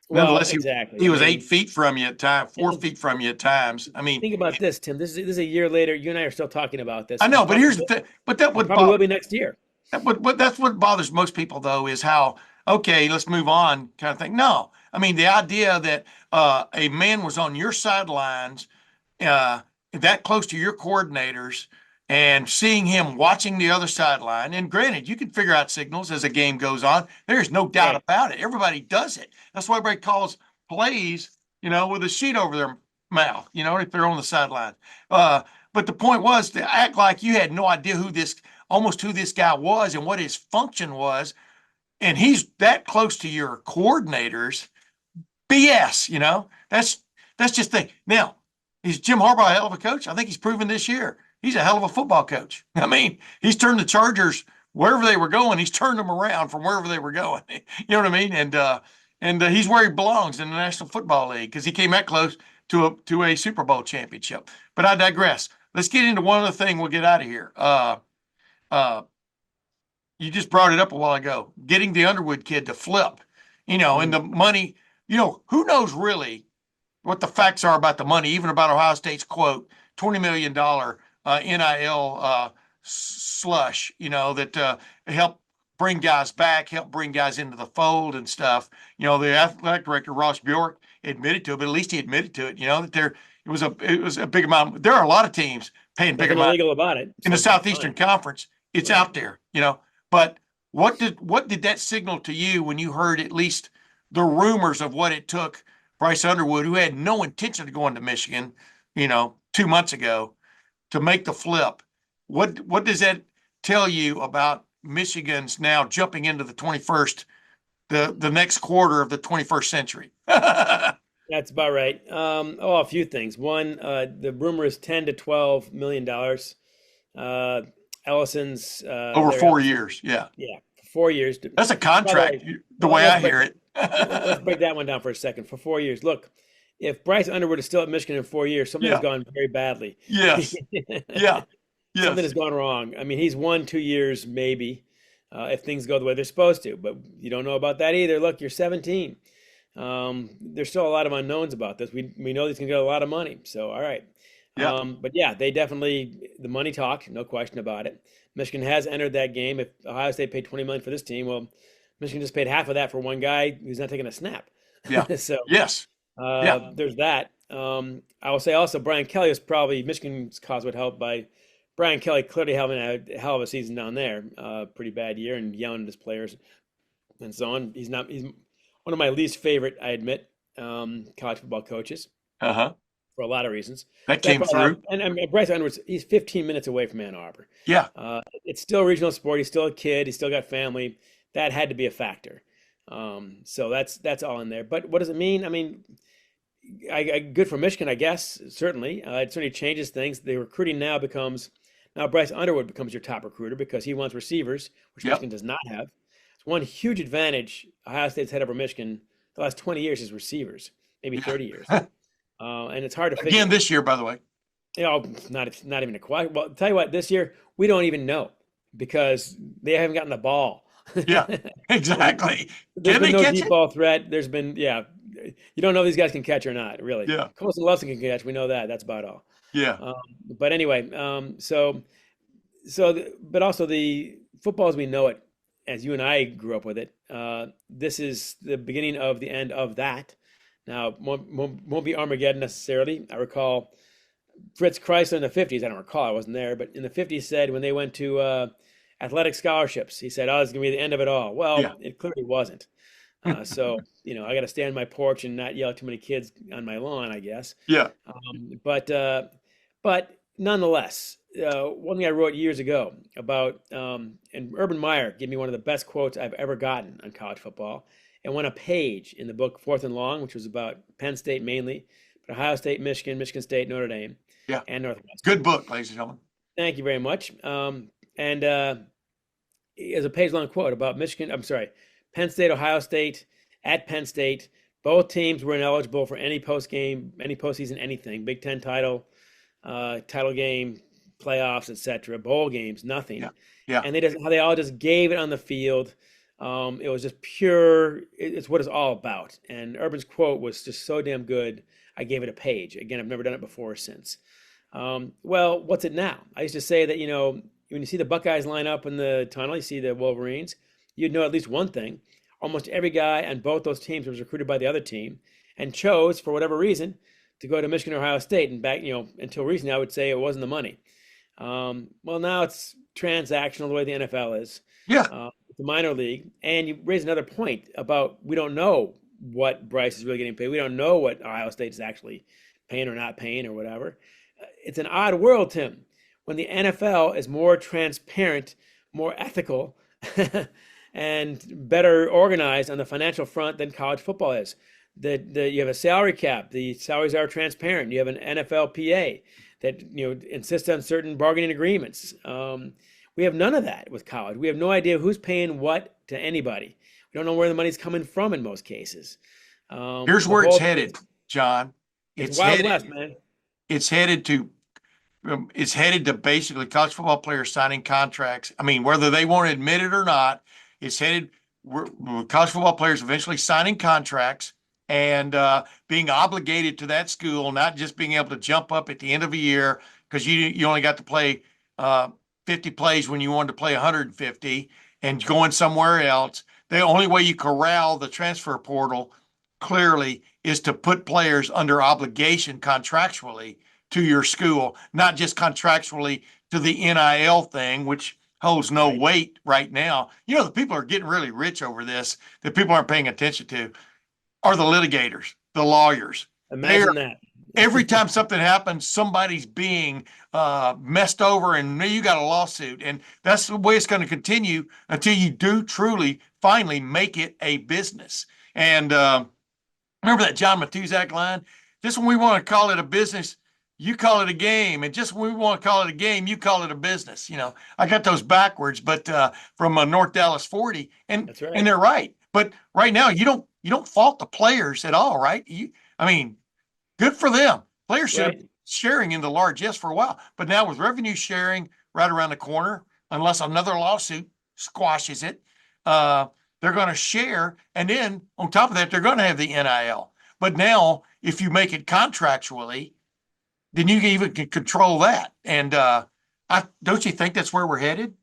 Well, Nonetheless, exactly. he was I mean, 8 feet from you at times, 4 feet from you at times. I mean, think about this, Tim. This is a year later. You and I are still talking about this. I know, but here's the thing. But that would probably will be next year. But that's what bothers most people, though, is how, okay, let's move on kind of thing. No, I mean, the idea that a man was on your sidelines that close to your coordinators and seeing him watching the other sideline. And granted, you can figure out signals as a game goes on. There's no doubt Right. about it. Everybody does it. That's why everybody calls plays, with a sheet over their mouth, if they're on the sideline. But the point was to act like you had no idea who this guy was and what his function was. And he's that close to your coordinators. BS, that's just thing. Now, Is Jim Harbaugh a hell of a coach? I think he's proven this year. He's a hell of a football coach. I mean, he's turned the Chargers wherever they were going. He's turned them around from wherever they were going. You know what I mean? And he's where he belongs in the National Football League because he came that close to a Super Bowl championship. But I digress. Let's get into one other thing. We'll get out of here. You just brought it up a while ago. Getting the Underwood kid to flip, and the money. Who knows really what the facts are about the money, even about Ohio State's quote $20 million NIL slush. That help bring guys back, help bring guys into the fold and stuff. The athletic director Ross Bjork admitted to it, but at least he admitted to it. That it was a big amount. There are a lot of teams paying big amount illegal about it in the Southeastern Conference. It's out there, But what did that signal to you when you heard at least the rumors of what it took Bryce Underwood, who had no intention of going to Michigan, 2 months ago, to make the flip? What does that tell you about Michigan's now jumping into the 21st, the next quarter of the 21st century? That's about right. A few things. One, the rumor is $10 to $12 million. Ellison's over 4 years. Yeah. Yeah, 4 years. That's a contract, the way I hear it. Let's break that one down for a second. For 4 years. Look, if Bryce Underwood is still at Michigan in 4 years, something has gone very badly. Yes. Yeah. Yes. Something has gone wrong. I mean, he's 1 2 years maybe, if things go the way they're supposed to. But you don't know about that either. Look, you're 17. There's still a lot of unknowns about this. We know he's going to get a lot of money. So, all right. Yeah. But yeah, they definitely, the money talk, no question about it. Michigan has entered that game. If Ohio State paid $20 million for this team, well, Michigan just paid half of that for one guy who's not taking a snap. Yeah. So yes. There's that. I will say also Brian Kelly is probably Michigan's cause would help by Brian Kelly clearly having a hell of a season down there. Pretty bad year and yelling at his players and so on. He's one of my least favorite, I admit, college football coaches. For a lot of reasons. That came through. And Bryce Underwood, he's 15 minutes away from Ann Arbor. Yeah. It's still a regional sport. He's still a kid. He's still got family. That had to be a factor. So that's all in there. But what does it mean? I mean, good for Michigan, I guess, certainly. It certainly changes things. The recruiting now Bryce Underwood becomes your top recruiter because he wants receivers, which Michigan does not have. It's one huge advantage Ohio State's had over Michigan the last 20 years is receivers, maybe 30 years. And it's hard to figure. Again this year, by the way. Not even a question. Well, tell you what, this year we don't even know because they haven't gotten the ball. Yeah, exactly. There's been no deep ball threat. There's been, you don't know if these guys can catch or not, really. Yeah. Colson Lawson can catch. We know that. That's about all. Yeah. But anyway, but also the football as we know it, as you and I grew up with it, this is the beginning of the end of that. Now, won't be Armageddon necessarily. I recall Fritz Chrysler in the 50s. I don't recall. I wasn't there. But in the 50s said when they went to athletic scholarships, he said, it's going to be the end of it all. Well, It clearly wasn't. So, I got to stand on my porch and not yell at too many kids on my lawn, I guess. Yeah. But nonetheless, one thing I wrote years ago about, and Urban Meyer gave me one of the best quotes I've ever gotten on college football. And won a page in the book Fourth and Long, which was about Penn State mainly, but Ohio State, Michigan State, Notre Dame, and Northwestern. Good book, ladies and gentlemen. Thank you very much. And there's a page-long quote about Penn State, Ohio State, at Penn State. Both teams were ineligible for any postseason, anything. Big Ten title game, playoffs, etc. Bowl games, nothing. Yeah. And they all just gave it on the field. It was just pure. It's what it's all about. And Urban's quote was just so damn good. I gave it a page. Again, I've never done it before or since. Well, what's it now? I used to say that, when you see the Buckeyes line up in the tunnel, you see the Wolverines, you'd know at least one thing. Almost every guy on both those teams was recruited by the other team and chose, for whatever reason, to go to Michigan or Ohio State. And back, until recently, I would say it wasn't the money. Well, now it's transactional the way the NFL is. Yeah. The minor league. And you raise another point about we don't know what Bryce is really getting paid. We don't know what Ohio State is actually paying or not paying or whatever. It's an odd world, Tim, when the NFL is more transparent, more ethical, and better organized on the financial front than college football is. you have a salary cap. The salaries are transparent. You have an NFLPA that insists on certain bargaining agreements. We have none of that with college. We have no idea who's paying what to anybody. We don't know where the money's coming from in most cases. Here's where it's headed, John. It's Wild West, man. It's headed to basically college football players signing contracts. I mean, whether they want to admit it or not, it's headed college football players eventually signing contracts and being obligated to that school, not just being able to jump up at the end of a year because you only got to play 50 plays when you wanted to play 150 and going somewhere else. The only way you corral the transfer portal clearly is to put players under obligation contractually to your school, not just contractually to the NIL thing, which holds no weight right now. The people are getting really rich over this that people aren't paying attention to are the litigators, the lawyers. Imagine that. Every time something happens, somebody's being messed over and you got a lawsuit. And that's the way it's going to continue until you do truly, finally make it a business. And remember that John Matuzak line? Just when we want to call it a business, you call it a game. And just when we want to call it a game, you call it a business. I got those backwards, but from North Dallas 40. And that's right. And they're right. But right now, you don't fault the players at all, right? Good for them. Players should have been sharing in the largesse for a while. But now with revenue sharing right around the corner, unless another lawsuit squashes it, they're going to share. And then on top of that, they're going to have the NIL. But now, if you make it contractually, then you even can control that. And don't you think that's where we're headed?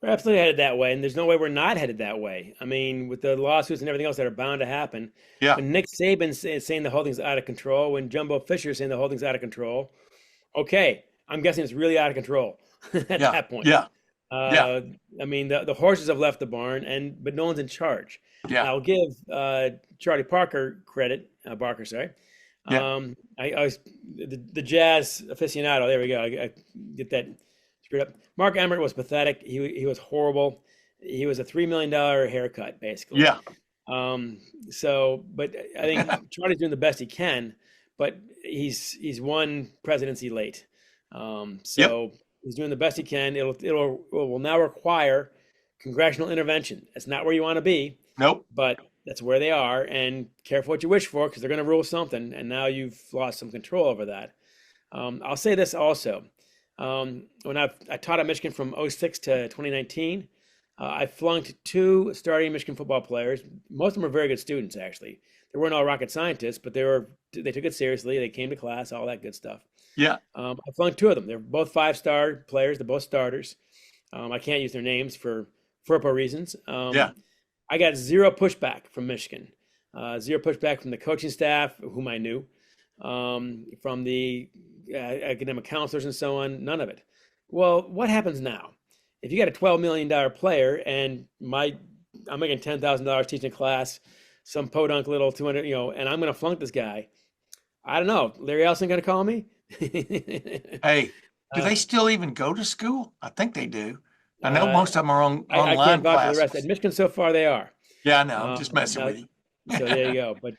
We're absolutely headed that way, and there's no way we're not headed that way. I mean, with the lawsuits and everything else that are bound to happen. Yeah. When Nick Saban is saying the whole thing's out of control, when Jumbo Fisher is saying the whole thing's out of control, okay, I'm guessing it's really out of control at that point. Yeah. I mean, the horses have left the barn, but no one's in charge. Yeah. I'll give Charlie Parker credit. Barker, sorry. Yeah. I was the jazz aficionado. There we go. I get that screwed up. Mark Emmert was pathetic. He was horrible. He was a $3 million haircut, basically. Yeah. But I think Charlie's doing the best he can, but he's one presidency late. He's doing the best he can. It will now require congressional intervention. That's not where you want to be. Nope. But that's where they are, and careful what you wish for, because they're going to rule something, and now you've lost some control over that. I'll say this also. When I taught at Michigan from 2006 to 2019, I flunked 2 starting Michigan football players. Most of them were very good students, actually. They weren't all rocket scientists, but they took it seriously. They came to class, all that good stuff. Yeah. I flunked 2 of them. They're both 5-star players. They're both starters. I can't use their names for FERPA reasons. I got 0 pushback from Michigan, 0 pushback from the coaching staff, whom I knew, from the academic counselors and so on, none of it. Well, what happens now? If you got a $12 million player and I'm making $10,000 teaching a class, some podunk little 200, and I'm going to flunk this guy. I don't know. Larry Ellison going to call me? Hey, do they still even go to school? I think they do. I know most of them are online I can't vouch for classes. the rest. At Michigan, so far they are. Yeah, I know. I'm just messing with you. So there you go. But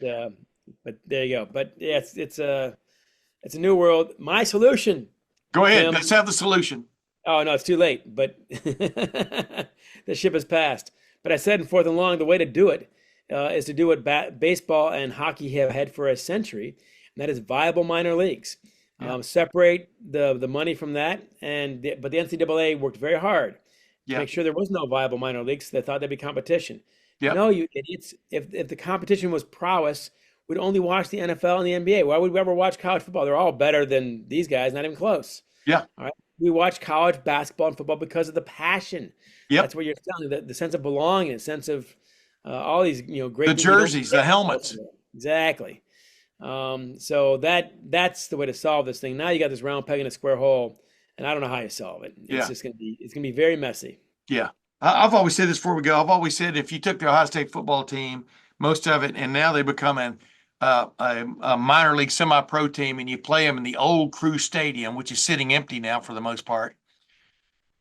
there you go. But yeah, it's a new world. My solution. Go ahead. Tim, Let's have the solution. Oh no, it's too late. But the ship has passed. But I said in Fourth and Long, the way to do it is to do what baseball and hockey have had for a century, and that is viable minor leagues. Yeah. Separate the money from that, but the NCAA worked very hard to make sure there was no viable minor leagues. They thought there'd be competition. Yep. No, you idiots. If the competition was prowess, we'd only watch the NFL and the NBA. Why would we ever watch college football? They're all better than these guys, not even close. Yeah. All right. We watch college basketball and football because of the passion. Yep. That's what you're telling, the sense of belonging, the sense of all these great the jerseys, the helmets. Exactly. So that's the way to solve this thing. Now you got this round peg in a square hole, and I don't know how you solve it. It's just gonna be very messy. Yeah. I've always said this before we go. I've always said if you took the Ohio State football team, most of it, and now they become a minor league semi-pro team, and you play them in the old Crew Stadium, which is sitting empty now for the most part,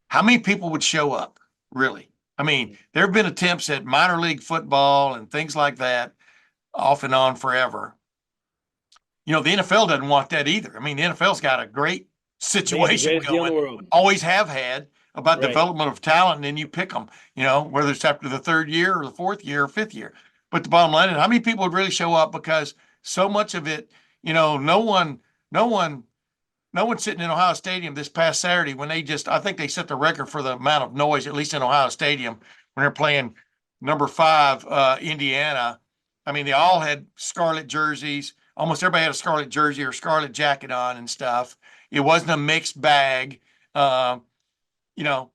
how many people would show up, really? I mean, there have been attempts at minor league football and things like that. off and on forever. You know, the NFL doesn't want that either. I mean, the NFL's got a great They have the situation greatest deal in going, the world. always have had about Right. development of talent, and then you pick them, you know, whether it's after the third year or the fourth year or fifth year. But the bottom line is, how many people would really show up? Because so much of it, you know, no one, no one sitting in Ohio Stadium this past Saturday when I think they set the record for the amount of noise, at least in Ohio Stadium, when they're playing number 5, Indiana. I mean, they all had scarlet jerseys. Almost everybody had a scarlet jersey or scarlet jacket on and stuff. It wasn't a mixed bag. Um, you know,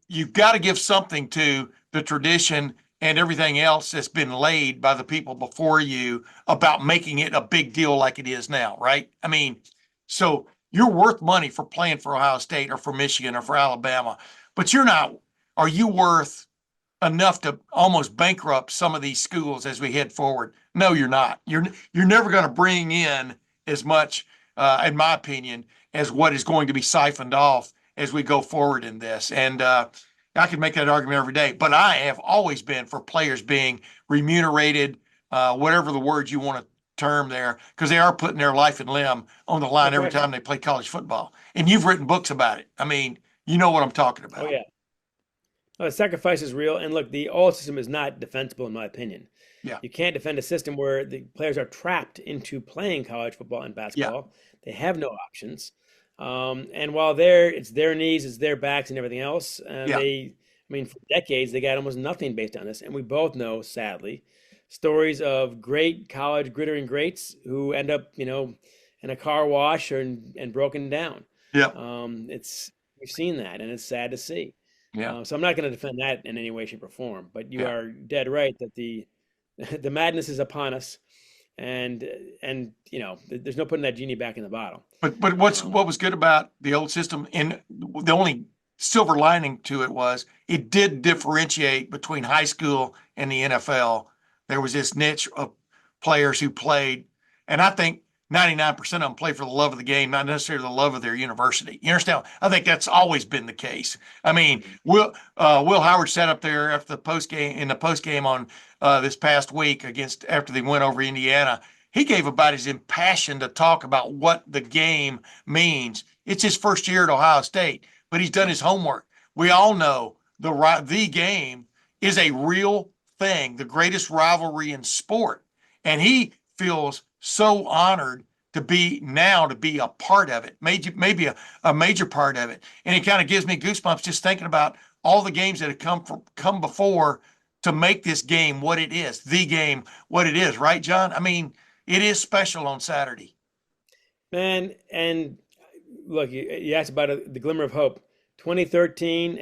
you've got to give something to the tradition and everything else that's been laid by the people before you about making it a big deal like it is now, right? I mean, so you're worth money for playing for Ohio State or for Michigan or for Alabama, but you're not. Are you worth enough to almost bankrupt some of these schools as we head forward? No, you're not. You're never going to bring in as much, in my opinion, as what is going to be siphoned off as we go forward in this. And I could make that argument every day, but I have always been for players being remunerated, whatever the word you want to term there, because they are putting their life and limb on the line every time they play college football. And you've written books about it. I mean, you know what I'm talking about. Oh yeah. Well, the sacrifice is real, and look, the old system is not defensible in my opinion. Yeah. You can't defend a system where the players are trapped into playing college football and basketball. They have no options. And while it's their knees, it's their backs and everything else, I mean, for decades, they got almost nothing based on this. And we both know, sadly, stories of great college grittering greats who end up, you know, in a car wash and broken down. Yeah. We've seen that, and it's sad to see. Yeah. So I'm not going to defend that in any way, shape, or form. But you Yeah. are dead right that the madness is upon us, and you know, there's no putting that genie back in the bottle. But what was good about the old system, and the only silver lining to it was it did differentiate between high school and the NFL. There was this niche of players who played, and I think 99% of them play for the love of the game, not necessarily the love of their university. You understand? I think that's always been the case. I mean, Will Howard sat up there after the post game on this past week after they went over Indiana. He gave about as impassioned a talk about what the game means. It's his first year at Ohio State, but he's done his homework. We all know the game is a real thing, the greatest rivalry in sport, and he feels so honored to be a part of it, maybe a major part of it. And it kind of gives me goosebumps just thinking about all the games that have come before to make this game what it is, the game what it is, right, John? I mean, it is special on Saturday. Man, and look, you asked about the glimmer of hope. 2013,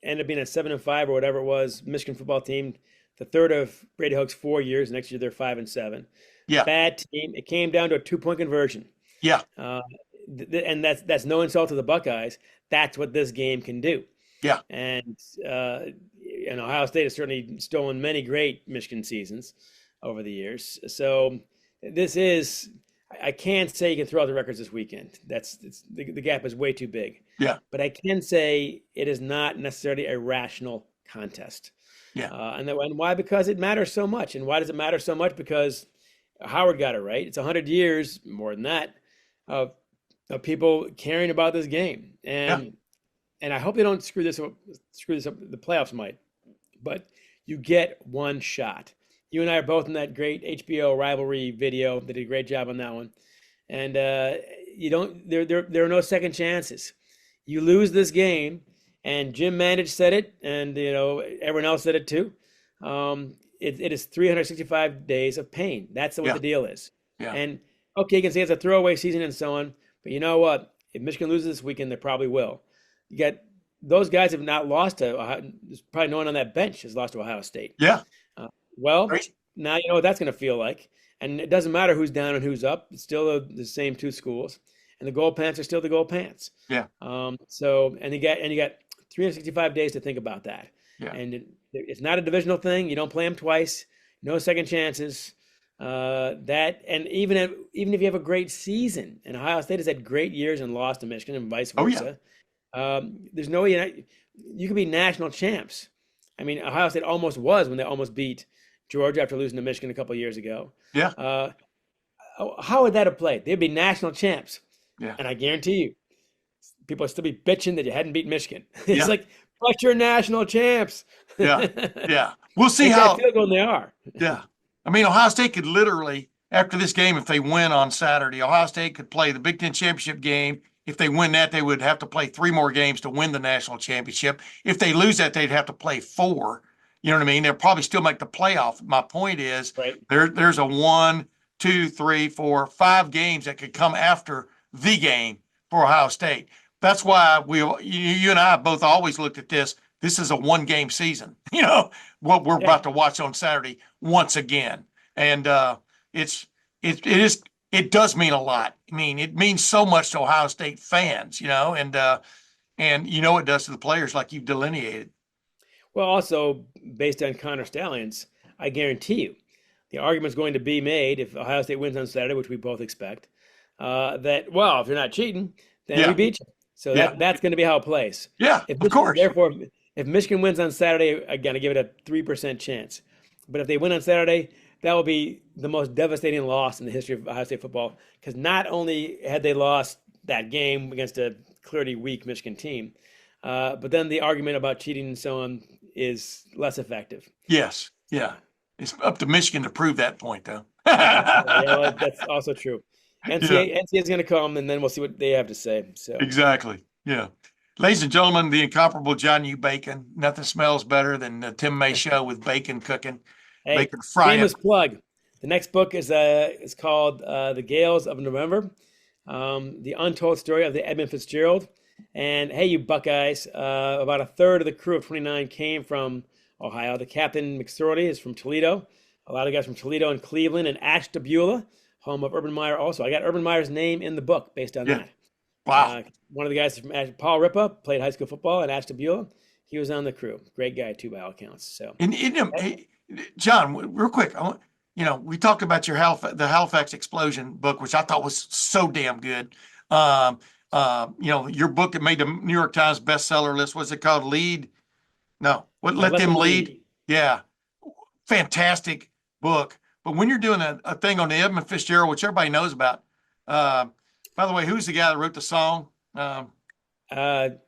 ended up being a 7-5 or whatever it was, Michigan football team, the third of Brady Hoke's 4 years. Next year they're 5-7. Yeah. Bad team. It came down to a 2-point conversion. Yeah. And that's no insult to the Buckeyes. That's what this game can do. Yeah. And Ohio State has certainly stolen many great Michigan seasons over the years. So I can't say you can throw out the records this weekend. The gap is way too big. Yeah. But I can say it is not necessarily a rational contest. Yeah. And why? Because it matters so much. And why does it matter so much? Because Howard got it right. It's 100 years, more than that, of people caring about this game. And I hope they don't screw this up. The playoffs might. But you get one shot. You and I are both in that great HBO rivalry video. They did a great job on that one. And there are no second chances. You lose this game, and Jim Mandich said it, and everyone else said it too. It is 365 days of pain. That's what the deal is. Yeah. And okay, you can say it's a throwaway season and so on, but you know what? If Michigan loses this weekend, they probably will. You got those guys have not lost to Ohio. There's probably no one on that bench has lost to Ohio State. Yeah. Now you know what that's going to feel like. And it doesn't matter who's down and who's up. It's still the same two schools. And the Gold Pants are still the Gold Pants. Yeah. And you got 365 days to think about that. Yeah. And it's not a divisional thing. You don't play them twice. No second chances. And even if you have a great season, and Ohio State has had great years and lost to Michigan and vice versa. There's no way you can be national champs. I mean, Ohio State almost was when they almost beat Georgia after losing to Michigan a couple of years ago. Yeah. How would that have played? They'd be national champs. Yeah. And I guarantee you, people would still be bitching that you hadn't beat Michigan. It's Yeah. like, but you're national champs. Yeah. Yeah. We'll see They how. field goal and they are. Yeah. I mean, Ohio State could literally, after this game, if they win on Saturday, Ohio State could play the Big Ten championship game. If they win that, they would have to play 3 more games to win the national championship. If they lose that, they'd have to play 4. You know what I mean? They'll probably still make the playoff. My point is, Right. there's a 1, 2, 3, 4, 5 games that could come after the game for Ohio State. That's why you and I both always looked at this. This is a 1-game season. You know what we're about to watch on Saturday once again, and it does mean a lot. I mean, it means so much to Ohio State fans. You know, and you know it does to the players, like you've delineated. Well, also based on Connor Stallions, I guarantee you, the argument's going to be made if Ohio State wins on Saturday, which we both expect, that if you're not cheating, then we beat you. So that's going to be how it plays. Yeah, of course. Therefore, if Michigan wins on Saturday, again, I give it a 3% chance. But if they win on Saturday, that will be the most devastating loss in the history of Ohio State football, because not only had they lost that game against a clearly weak Michigan team, but then the argument about cheating and so on is less effective. Yes. Yeah. It's up to Michigan to prove that point, though. Yeah, that's also true. NCAA is going to come, and then we'll see what they have to say. So Exactly. Yeah. Ladies and gentlemen, the incomparable John U. Bacon. Nothing smells better than the Tim May show with bacon cooking, bacon frying. Famous plug. The next book is called The Gales of November, the untold story of the Edmund Fitzgerald. And hey, you Buckeyes, about a third of the crew of 29 came from Ohio. The captain, McSorley, is from Toledo. A lot of guys from Toledo and Cleveland, and Ashtabula, home of Urban Meyer also. I got Urban Meyer's name in the book based on that. Wow. One of the guys from Paul Ripa played high school football at Ashtabula. He was on the crew. Great guy, too, by all accounts. So, Hey, John, real quick, we talked about the Halifax Explosion book, which I thought was so damn good. Your book that made the New York Times bestseller list. What's it called? Let Them Lead. Yeah. Fantastic book. But when you're doing a thing on the Edmund Fitzgerald, which everybody knows about, by the way, who's the guy that wrote the song? Gordon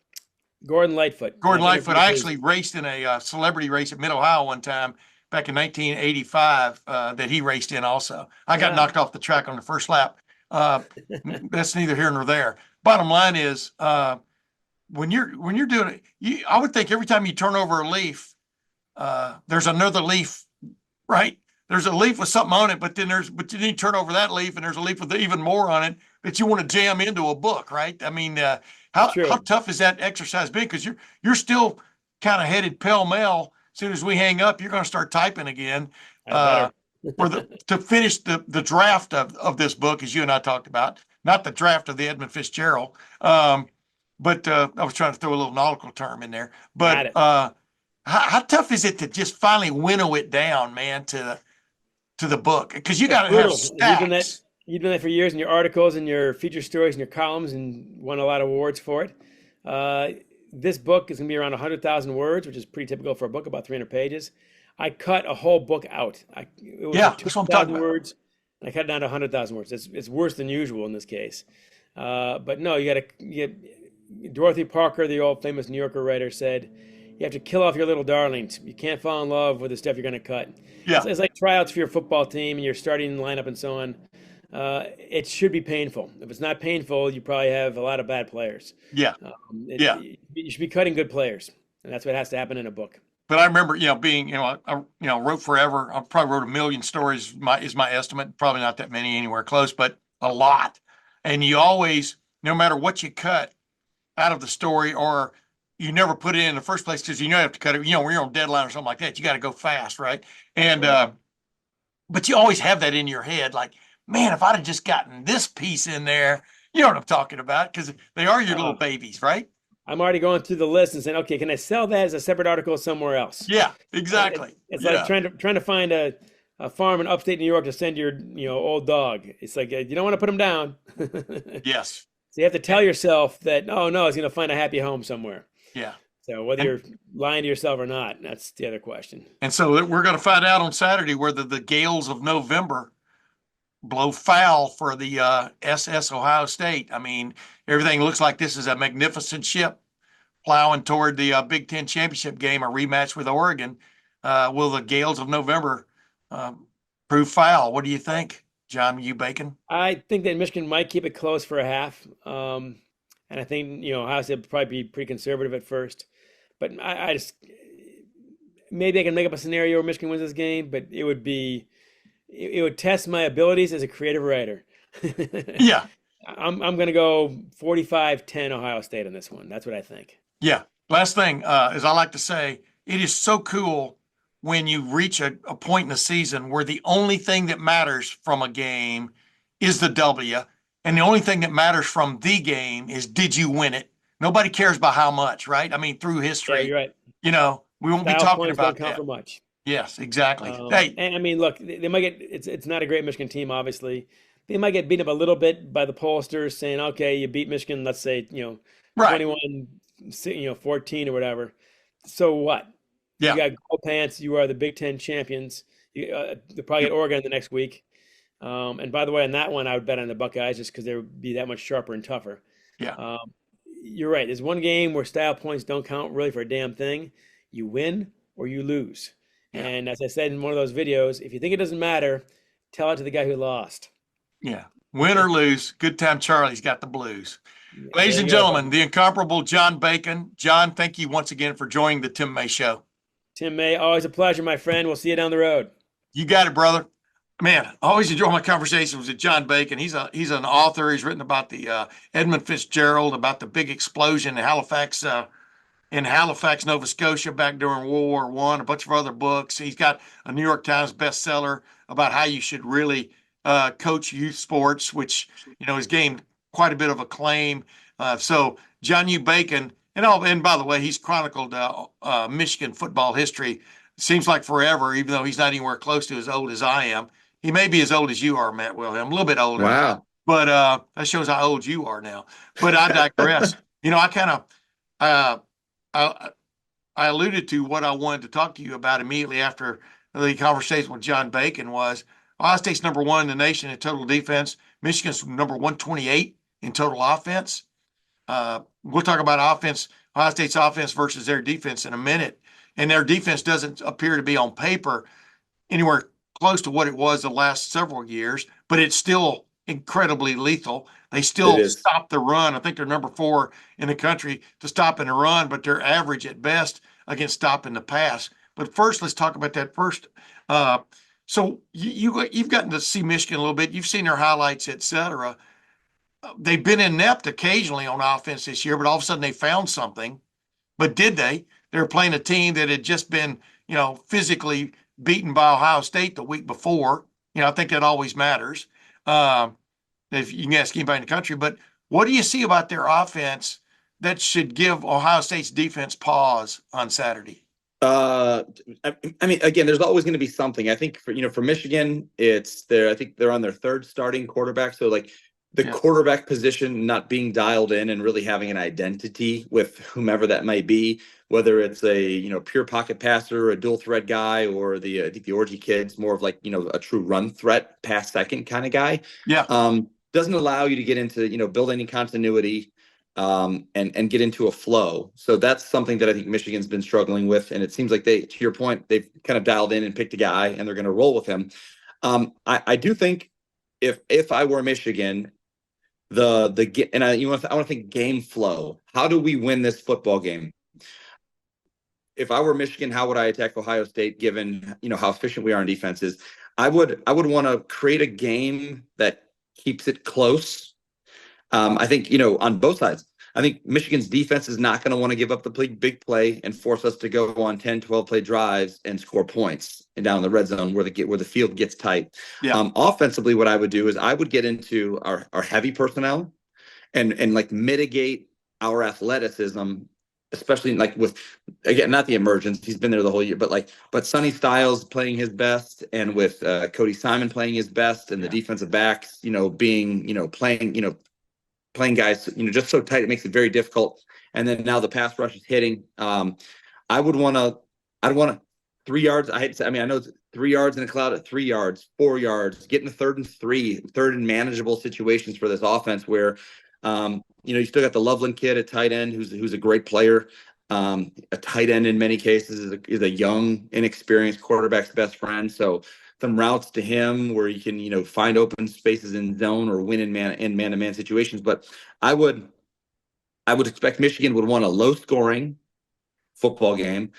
Lightfoot. Gordon Lightfoot. I actually raced in a celebrity race at Mid-Ohio one time back in 1985 that he raced in also. I got knocked off the track on the first lap. That's neither here nor there. Bottom line is, when you're doing it, I would think every time you turn over a leaf, there's another leaf, right? There's a leaf with something on it, but then you turn over that leaf and there's a leaf with even more on it that you want to jam into a book, right? I mean, how tough is that exercise been? Because you're still kind of headed pell-mell. As soon as we hang up, you're going to start typing again to finish the draft of this book, as you and I talked about, not the draft of the Edmund Fitzgerald. But I was trying to throw a little nautical term in there. But how tough is it to just finally winnow it down, man, to the book? Because you got to have stacks. You've done that for years in your articles and your feature stories and your columns, and won a lot of awards for it. This book is going to be around 100,000 words, which is pretty typical for a book, about 300 pages. I cut a whole book out. It was that's what I'm talking about. words. I cut it down to 100,000 words. It's worse than usual in this case. But no, you got to. Dorothy Parker, the old famous New Yorker writer, said, you have to kill off your little darlings. You can't fall in love with the stuff you're going to cut. Yeah. It's like tryouts for your football team and your starting lineup and so on. It should be painful. If it's not painful, you probably have a lot of bad players. Yeah. You should be cutting good players, and that's what has to happen in a book. But I remember, being, I wrote forever. I probably wrote 1 million stories, is my estimate. Probably not that many anywhere close, but a lot. And you always, no matter what you cut out of the story, or you never put it in the first place because you have to cut it, when you're on deadline or something like that, you got to go fast, right? And but you always have that in your head, like, man, if I'd have just gotten this piece in there, you know what I'm talking about, because they are your little babies, right? I'm already going through the list and saying, okay, can I sell that as a separate article somewhere else? Yeah, exactly. It's like trying to find a farm in upstate New York to send your old dog. It's like you don't want to put him down. Yes. So you have to tell yourself that, oh no, he's going to find a happy home somewhere. Yeah. So whether And, you're lying to yourself or not, that's the other question. and so we're going to find out on Saturday whether the gales of November blow foul for the SS Ohio State. I mean, everything looks like this is a magnificent ship plowing toward the Big Ten championship game, a rematch with Oregon. Will the gales of November prove foul? What do you think, John U. Bacon? I think that Michigan might keep it close for a half. And I think, Ohio State will probably be pretty conservative at first. But I just, maybe I can make up a scenario where Michigan wins this game, but it would test my abilities as a creative writer. Yeah. I'm going to go 45-10 Ohio State on this one. That's what I think. Yeah. Last thing, as I like to say, it is so cool when you reach a point in the season where the only thing that matters from a game is the W. And the only thing that matters from the game is, did you win it? Nobody cares about how much, right? I mean, through Yeah, history, you're right. We won't be Style talking points about don't count that. for much. Yes, exactly. Hey, And I mean, look, they might get it's not a great Michigan team, obviously. They might get beat up a little bit by the pollsters saying, okay, you beat Michigan, let's say, right. 21, 14 or whatever. So what? Yeah. You got gold pants. You are the Big Ten champions. They'll probably get Oregon the next week. And by the way, on that one, I would bet on the Buckeyes just because they would be that much sharper and tougher. Yeah. You're right. There's one game where style points don't count really for a damn thing. You win or you lose. Yeah. And as I said in one of those videos, if you think it doesn't matter, tell it to the guy who lost. Yeah. Win or lose, good time Charlie's got the blues. Ladies There and you go. gentlemen, the incomparable John Bacon. John, thank you once again for joining the Tim May Show. Tim May, always a pleasure, my friend. We'll see you down the road. You got it, brother. Man, I always enjoy my conversations with John Bacon. He's an author. He's written about the Edmund Fitzgerald, about the big explosion in Halifax, Nova Scotia, back during World War One. A bunch of other books. He's got a New York Times bestseller about how you should really coach youth sports, which has gained quite a bit of acclaim. So John U. Bacon, and by the way, he's chronicled Michigan football history. Seems like forever, even though he's not anywhere close to as old as I am. He may be as old as you are, Matt Wilhelm, a little bit older. Wow. But that shows how old you are now. But I digress. I kind of I alluded to what I wanted to talk to you about immediately after the conversation with John Bacon was Ohio State's number one in the nation in total defense. Michigan's number 128 in total offense. We'll talk about offense, Ohio State's offense versus their defense in a minute. And their defense doesn't appear to be on paper anywhere close to what it was the last several years, but it's still incredibly lethal. They still stop the run. I think they're number 4 in the country to stop in the run, but they're average at best against stopping the pass. But first, let's talk about that first. So you've gotten to see Michigan a little bit. You've seen their highlights, et cetera. They've been inept occasionally on offense this year, but all of a sudden they found something. But did they? They were playing a team that had just been, physically beaten by Ohio State the week before. I think that always matters. If you can ask anybody in the country, but what do you see about their offense that should give Ohio State's defense pause on Saturday? I mean, again, there's always going to be something. I think for Michigan, I think they're on their 3rd starting quarterback. So like the quarterback position not being dialed in and really having an identity with whomever that might be, whether it's a pure pocket passer, a dual threat guy, or I think the Orgy kid's more of like a true run threat pass second kind of guy. Yeah. Doesn't allow you to get into build any continuity and get into a flow. So that's something that I think Michigan's been struggling with, and it seems like to your point, they've kind of dialed in and picked a guy and they're going to roll with him. I do think if I were Michigan, I want to think game flow. How do we win this football game? If I were Michigan, how would I attack Ohio State given, how efficient we are in defenses? I would want to create a game that keeps it close. I think, on both sides, I think Michigan's defense is not going to want to give up the big play and force us to go on 10, 12 play drives and score points and down in the red zone where the field gets tight. Yeah. Offensively, what I would do is I would get into our heavy personnel and like mitigate our athleticism, especially like with, again, not the emergence, he's been there the whole year, but Sonny Styles playing his best, and with Cody Simon playing his best, and the defensive backs, being, playing guys, just so tight, it makes it very difficult. and then now the pass rush is hitting. I'd want to 3 yards. I mean, I know it's 3 yards in a cloud at 3 yards, 4 yards, getting a 3rd and 3, third and manageable situations for this offense where, you still got the Loveland kid at tight end who's a great player. A tight end in many cases is a young, inexperienced quarterback's best friend. So some routes to him where you can, find open spaces in zone or win in man-to-man situations. But I would expect Michigan would want a low-scoring football game,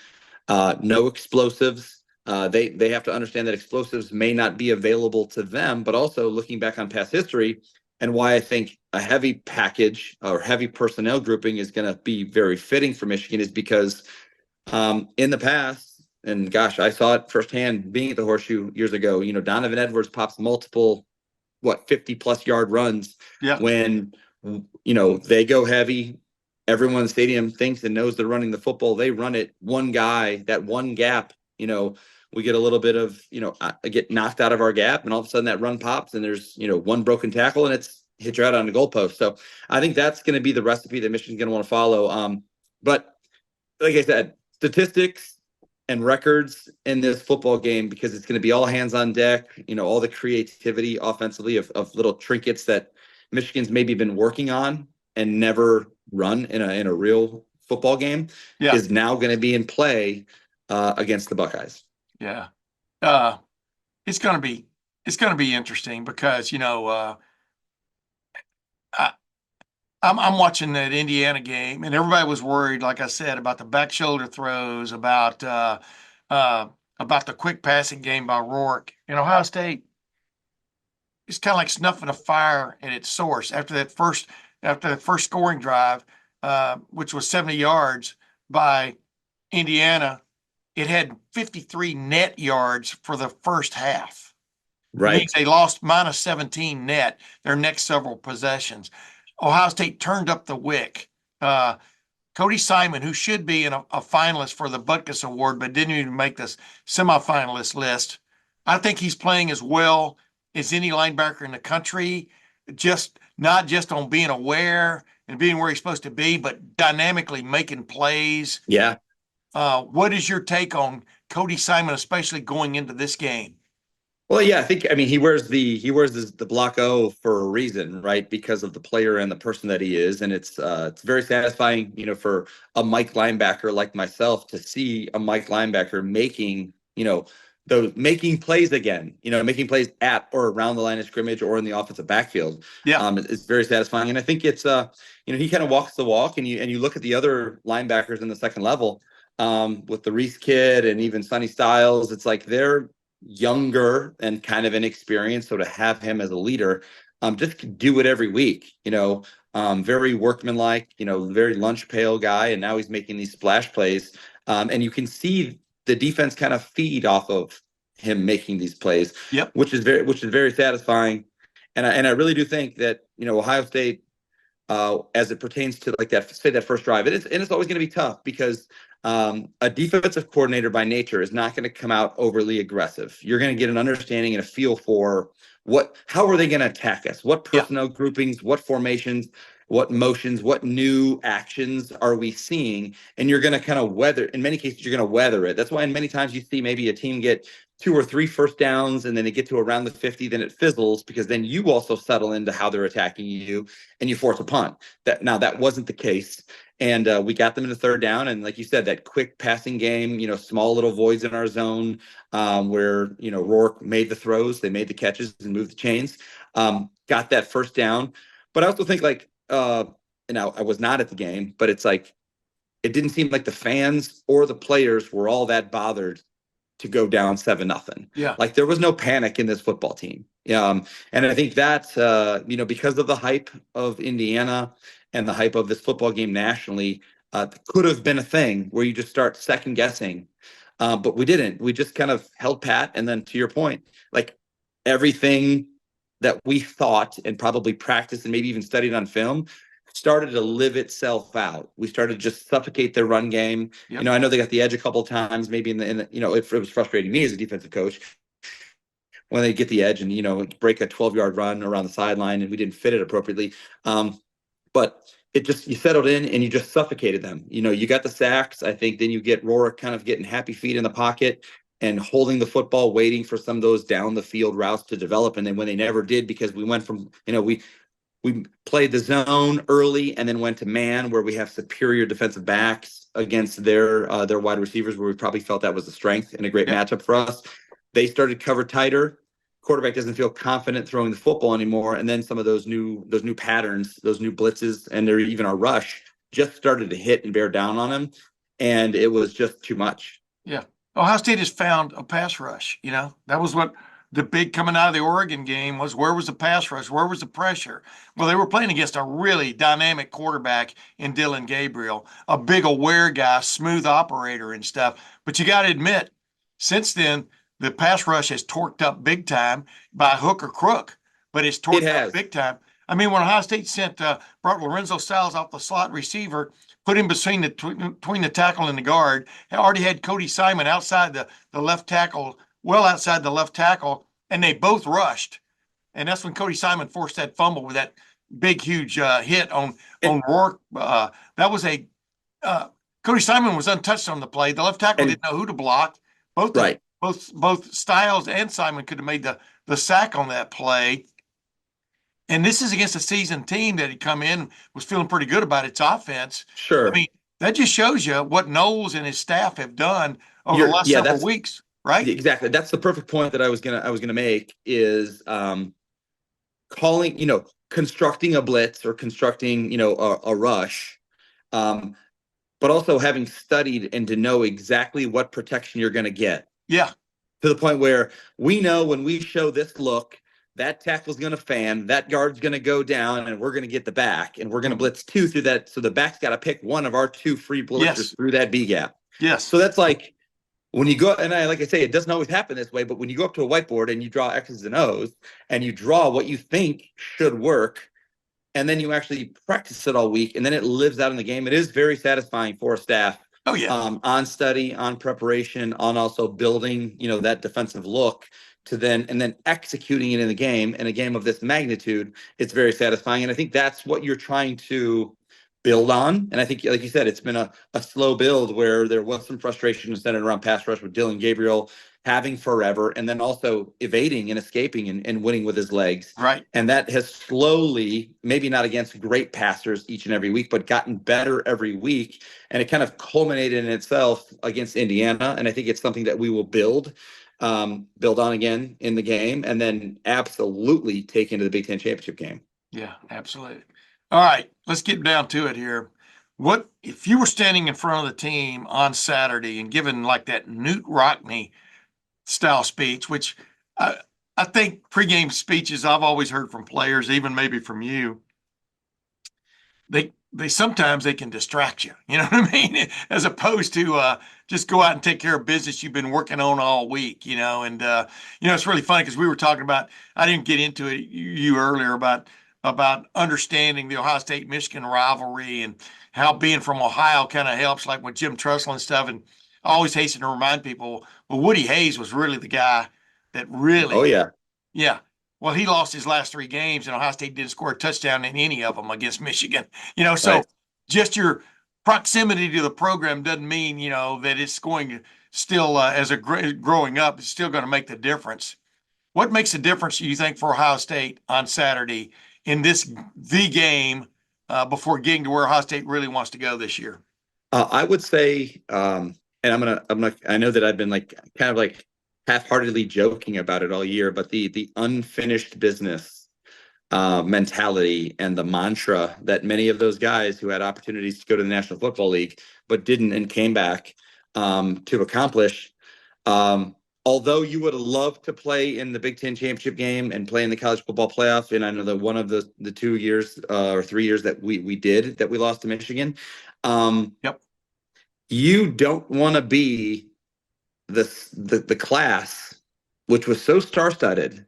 no explosives. They have to understand that explosives may not be available to them, but also looking back on past history and why I think a heavy package or heavy personnel grouping is going to be very fitting for Michigan is because in the past, and gosh, I saw it firsthand being at the Horseshoe years ago, Donovan Edwards pops multiple, 50+ yard runs when, they go heavy. Everyone in the stadium thinks and knows they're running the football. They run it one guy, that one gap, we get a little bit of, get knocked out of our gap, and all of a sudden that run pops and there's, one broken tackle and it's hit you out on the goalpost. So I think that's going to be the recipe that Michigan's going to want to follow. But like I said, statistics and records in this football game, because it's going to be all hands on deck, all the creativity offensively of little trinkets that Michigan's maybe been working on and never run in a real football game is now going to be in play against the Buckeyes. Yeah. It's going to be interesting because, I'm watching that Indiana game, and everybody was worried, like I said, about the back shoulder throws, about the quick passing game by Rourke. And Ohio State is kind of like snuffing a fire at its source after that first scoring drive, which was 70 yards by Indiana. It had 53 net yards for the first half. Right. It means they lost minus 17 net their next several possessions. Ohio State turned up the wick. Cody Simon, who should be a finalist for the Butkus Award, but didn't even make this semifinalist list. I think he's playing as well as any linebacker in the country, not just on being aware and being where he's supposed to be, but dynamically making plays. Yeah. What is your take on Cody Simon, especially going into this game? Well, yeah, he wears the block O for a reason, right? Because of the player and the person that he is, and it's very satisfying, for a Mike linebacker like myself to see a Mike linebacker making, making plays again, making plays at or around the line of scrimmage or in the offensive backfield. Yeah, it's very satisfying, and I think it's he kind of walks the walk, and you look at the other linebackers in the second level, with the Reese kid and even Sonny Styles, it's like they're younger and kind of inexperienced. So to have him as a leader, just do it every week, very workmanlike, very lunch pail guy. And now he's making these splash plays. And you can see the defense kind of feed off of him making these plays, which is very satisfying. And I really do think that, Ohio State, as it pertains to like that first drive, it's always going to be tough because a defensive coordinator by nature is not going to come out overly aggressive. You're going to get an understanding and a feel for how are they going to attack us? What personnel groupings, what formations, what motions, what new actions are we seeing? And you're going to kind of in many cases, you're going to weather it. That's why in many times you see maybe a team get 2 or 3 first downs and then they get to around the 50, then it fizzles because then you also settle into how they're attacking you and you force a punt. That wasn't the case. And we got them in the third down. And like you said, that quick passing game, small little voids in our zone where, Rourke made the throws, they made the catches and moved the chains, got that first down. But I also think and I was not at the game, but it's like, it didn't seem like the fans or the players were all that bothered to go down 7-0. Yeah. Like there was no panic in this football team. And I think that, because of the hype of Indiana and the hype of this football game nationally, could have been a thing where you just start second guessing. But we didn't. We just kind of held pat. And then to your point, like everything that we thought and probably practiced and maybe even studied on film started to live itself out. We started to just suffocate their run game. Yep. I know they got the edge a couple of times, maybe it was frustrating me as a defensive coach when they get the edge and, break a 12-yard run around the sideline and we didn't fit it appropriately. but it just, you settled in and you just suffocated them. You got the sacks. I think then you get Rourke kind of getting happy feet in the pocket and holding the football, waiting for some of those down the field routes to develop. And then when they never did, because we went from, we played the zone early and then went to man, where we have superior defensive backs against their wide receivers, where we probably felt that was a strength and a great matchup for us. They started cover tighter. Quarterback doesn't feel confident throwing the football anymore, and then some of those new patterns, those new blitzes, and there even our rush just started to hit and bear down on him, and it was just too much. Yeah. Ohio State has found a pass rush. That was what the big coming out of the Oregon game was. Where was the pass rush? Where was the pressure? Well, they were playing against a really dynamic quarterback in Dylan Gabriel, a big aware guy, smooth operator and stuff. But you got to admit, since then, the pass rush has torqued up big time by hook or crook, but it's torqued up big time. I mean, when Ohio State brought Lorenzo Styles off the slot receiver, put him between the tackle and the guard, already had Cody Simon outside the left tackle, well outside the left tackle, and they both rushed. And that's when Cody Simon forced that fumble with that big, huge hit on Rourke. That was Cody Simon was untouched on the play. The left tackle didn't know who to block. Both Styles and Simon could have made the sack on that play. And this is against a seasoned team that had come in, was feeling pretty good about its offense. Sure. I mean, that just shows you what Knowles and his staff have done over the last several weeks, right? Exactly. That's the perfect point that I was gonna make is calling, constructing a blitz or constructing, a rush, but also having studied and to know exactly what protection you're gonna get. Yeah. To the point where we know when we show this look, that tackle's going to fan, that guard's going to go down, and we're going to get the back, and we're going to blitz two through that. So the back's got to pick one of our two free blitzers through that B gap. Yes. So that's like when you go, and like I say, it doesn't always happen this way, but when you go up to a whiteboard and you draw X's and O's and you draw what you think should work, and then you actually practice it all week, and then it lives out in the game, it is very satisfying for a staff. Oh, yeah. On study, on preparation, on also building, that defensive look to then executing it in the game. In a game of this magnitude, it's very satisfying. And I think that's what you're trying to build on. And I think, like you said, it's been a slow build where there was some frustration centered around pass rush with Dylan Gabriel having forever, and then also evading and escaping and winning with his legs. Right. And that has slowly, maybe not against great passers each and every week, but gotten better every week. And it kind of culminated in itself against Indiana. And I think it's something that we will build on again in the game, and then absolutely take into the Big Ten championship game. Yeah, absolutely. All right, let's get down to it here. What if you were standing in front of the team on Saturday and given like that Newt Rockne style speech, which I think pregame speeches I've always heard from players, even maybe from you, they sometimes they can distract you. You know what I mean? As opposed to just go out and take care of business you've been working on all week. And it's really funny because we were talking about, I didn't get into it you earlier about understanding the Ohio State-Michigan rivalry and how being from Ohio kind of helps, like with Jim Tressel and stuff. And I always hasten to remind people, well, Woody Hayes was really the guy that really. Oh, yeah. Yeah. Well, he lost his last 3 games, and Ohio State didn't score a touchdown in any of them against Michigan. So Right. Just your proximity to the program doesn't mean, that it's going to still, growing up, it's still going to make the difference. What makes a difference, do you think, for Ohio State on Saturday in the game before getting to where Ohio State really wants to go this year? I would say, and I know that I've been kind of half-heartedly joking about it all year, but the unfinished business mentality and the mantra that many of those guys who had opportunities to go to the National Football League but didn't and came back to accomplish. Although you would have loved to play in the Big Ten championship game and play in the college football playoff, and I know that one of the 2 years or 3 years that we lost to Michigan. Yep. You don't want to be the class which was so star-studded,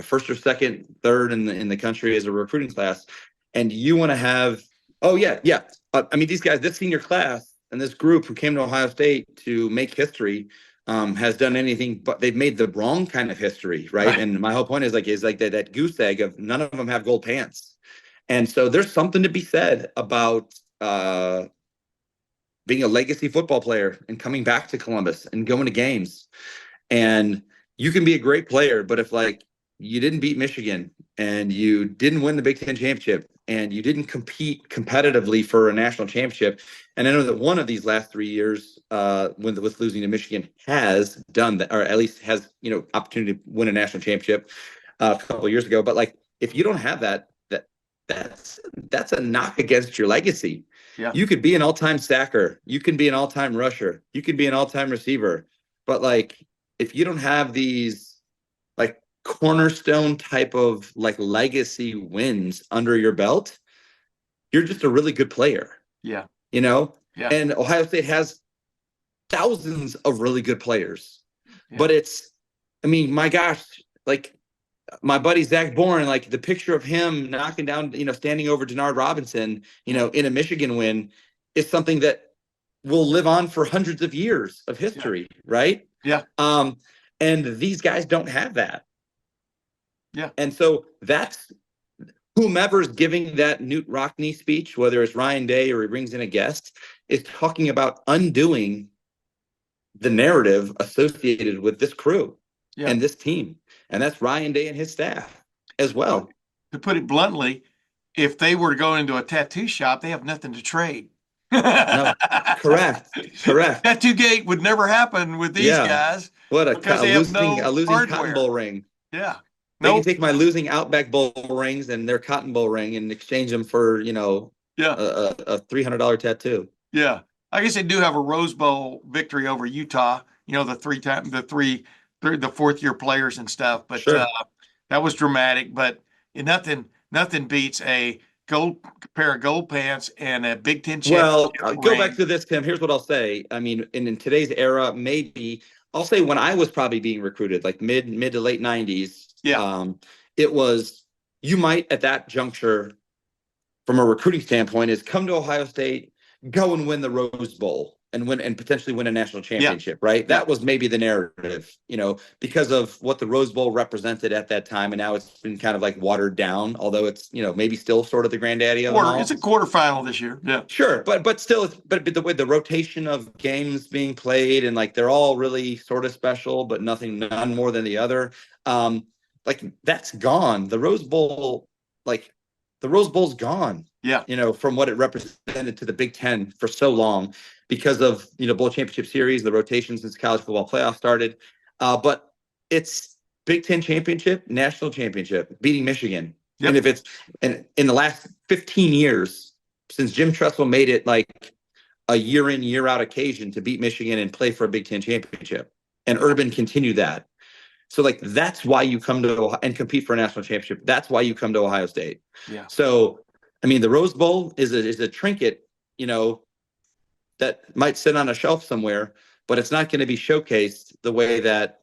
first or second, third in the country as a recruiting class, and you want to have, these guys, this senior class and this group who came to Ohio State to make history has done anything, but they've made the wrong kind of history, right? And my whole point is that goose egg of none of them have gold pants. And so there's something to be said about being a legacy football player and coming back to Columbus and going to games. And you can be a great player, but if like you didn't beat Michigan and you didn't win the Big Ten championship and you didn't compete competitively for a national championship, and I know that one of these last 3 years, with losing to Michigan, has done that, or at least has opportunity to win a national championship a couple of years ago. But like if you don't have that's a knock against your legacy. Yeah. You could be an all-time sacker, you can be an all-time rusher, you could be an all-time receiver, but like if you don't have these like cornerstone type of like legacy wins under your belt, you're just a really good player. Yeah. Yeah. And Ohio State has thousands of really good players. Yeah. But my gosh, like my buddy Zach Bourne, like the picture of him knocking down, standing over Denard Robinson, in a Michigan win is something that will live on for hundreds of years of history, right? Yeah. And these guys don't have that. Yeah. And so that's whomever's giving that Newt Rockne speech, whether it's Ryan Day or he brings in a guest, is talking about undoing the narrative associated with this crew and this team. And that's Ryan Day and his staff as well. To put it bluntly, if they were to go into a tattoo shop, they have nothing to trade. No, correct. Tattoo gate would never happen with these guys. What a losing Cotton Bowl ring. Yeah. They can take my losing Outback Bowl rings and their Cotton Bowl ring and exchange them for, a $300 tattoo. Yeah. I guess they do have a Rose Bowl victory over Utah, the fourth-year players and stuff. But sure. That was dramatic. But nothing beats a pair of gold pants and a Big Ten championship ring. Go back to this, Tim. Here's what I'll say. I mean, in today's era, maybe I'll say when I was probably being recruited, like mid to late 90s. Yeah. It was, you might at that juncture, from a recruiting standpoint, is come to Ohio State, go and win the Rose Bowl and potentially win a national championship, right? That was maybe the narrative, because of what the Rose Bowl represented at that time. And now it's been kind of like watered down, although it's, maybe still sort of the granddaddy of it. It's a quarterfinal this year. Yeah. Sure. But still, the way the rotation of games being played and like, they're all really sort of special, but none more than the other. Like that's gone. The Rose Bowl's gone. Yeah. From what it represented to the Big Ten for so long because of, Bowl Championship Series, the rotation since college football playoff started. But it's Big Ten championship, national championship, beating Michigan. Yep. And in the last 15 years, since Jim Tressel made it like a year in, year out occasion to beat Michigan and play for a Big Ten championship, and Urban continued that. So like, that's why you come to Ohio and compete for a national championship. That's why you come to Ohio State. Yeah. So, the Rose Bowl is a trinket, that might sit on a shelf somewhere, but it's not going to be showcased the way that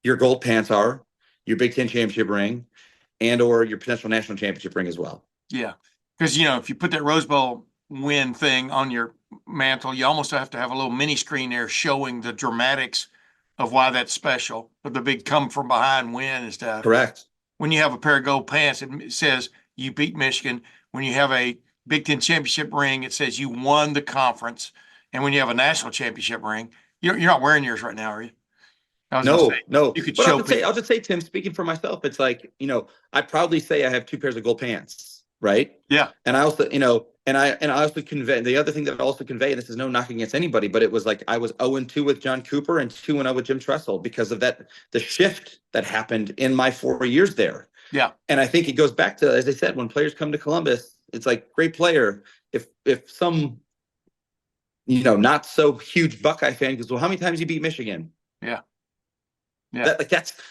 your gold pants are, your Big Ten championship ring, and or your potential national championship ring as well. Yeah. Because, if you put that Rose Bowl win thing on your mantle, you almost have to have a little mini screen there showing the dramatics of why that's special, of the big come from behind win and stuff. Correct. When you have a pair of gold pants, it says you beat Michigan. When you have a Big Ten championship ring, it says you won the conference. And when you have a national championship ring, you're not wearing yours right now, are you? No. You could but show I'll just say, Tim, speaking for myself, it's like, I'd proudly say I have 2 pairs of gold pants, right? Yeah. And I also, and I also convey, the other thing that I also convey, and this is no knocking against anybody, but it was like I was 0-2 with John Cooper and 2-0 with Jim Tressel because of the shift that happened in my 4 years there. Yeah. And I think it goes back to, as I said, when players come to Columbus, it's like, great player. If some, not so huge Buckeye fan goes, well, how many times you beat Michigan? Yeah. Yeah.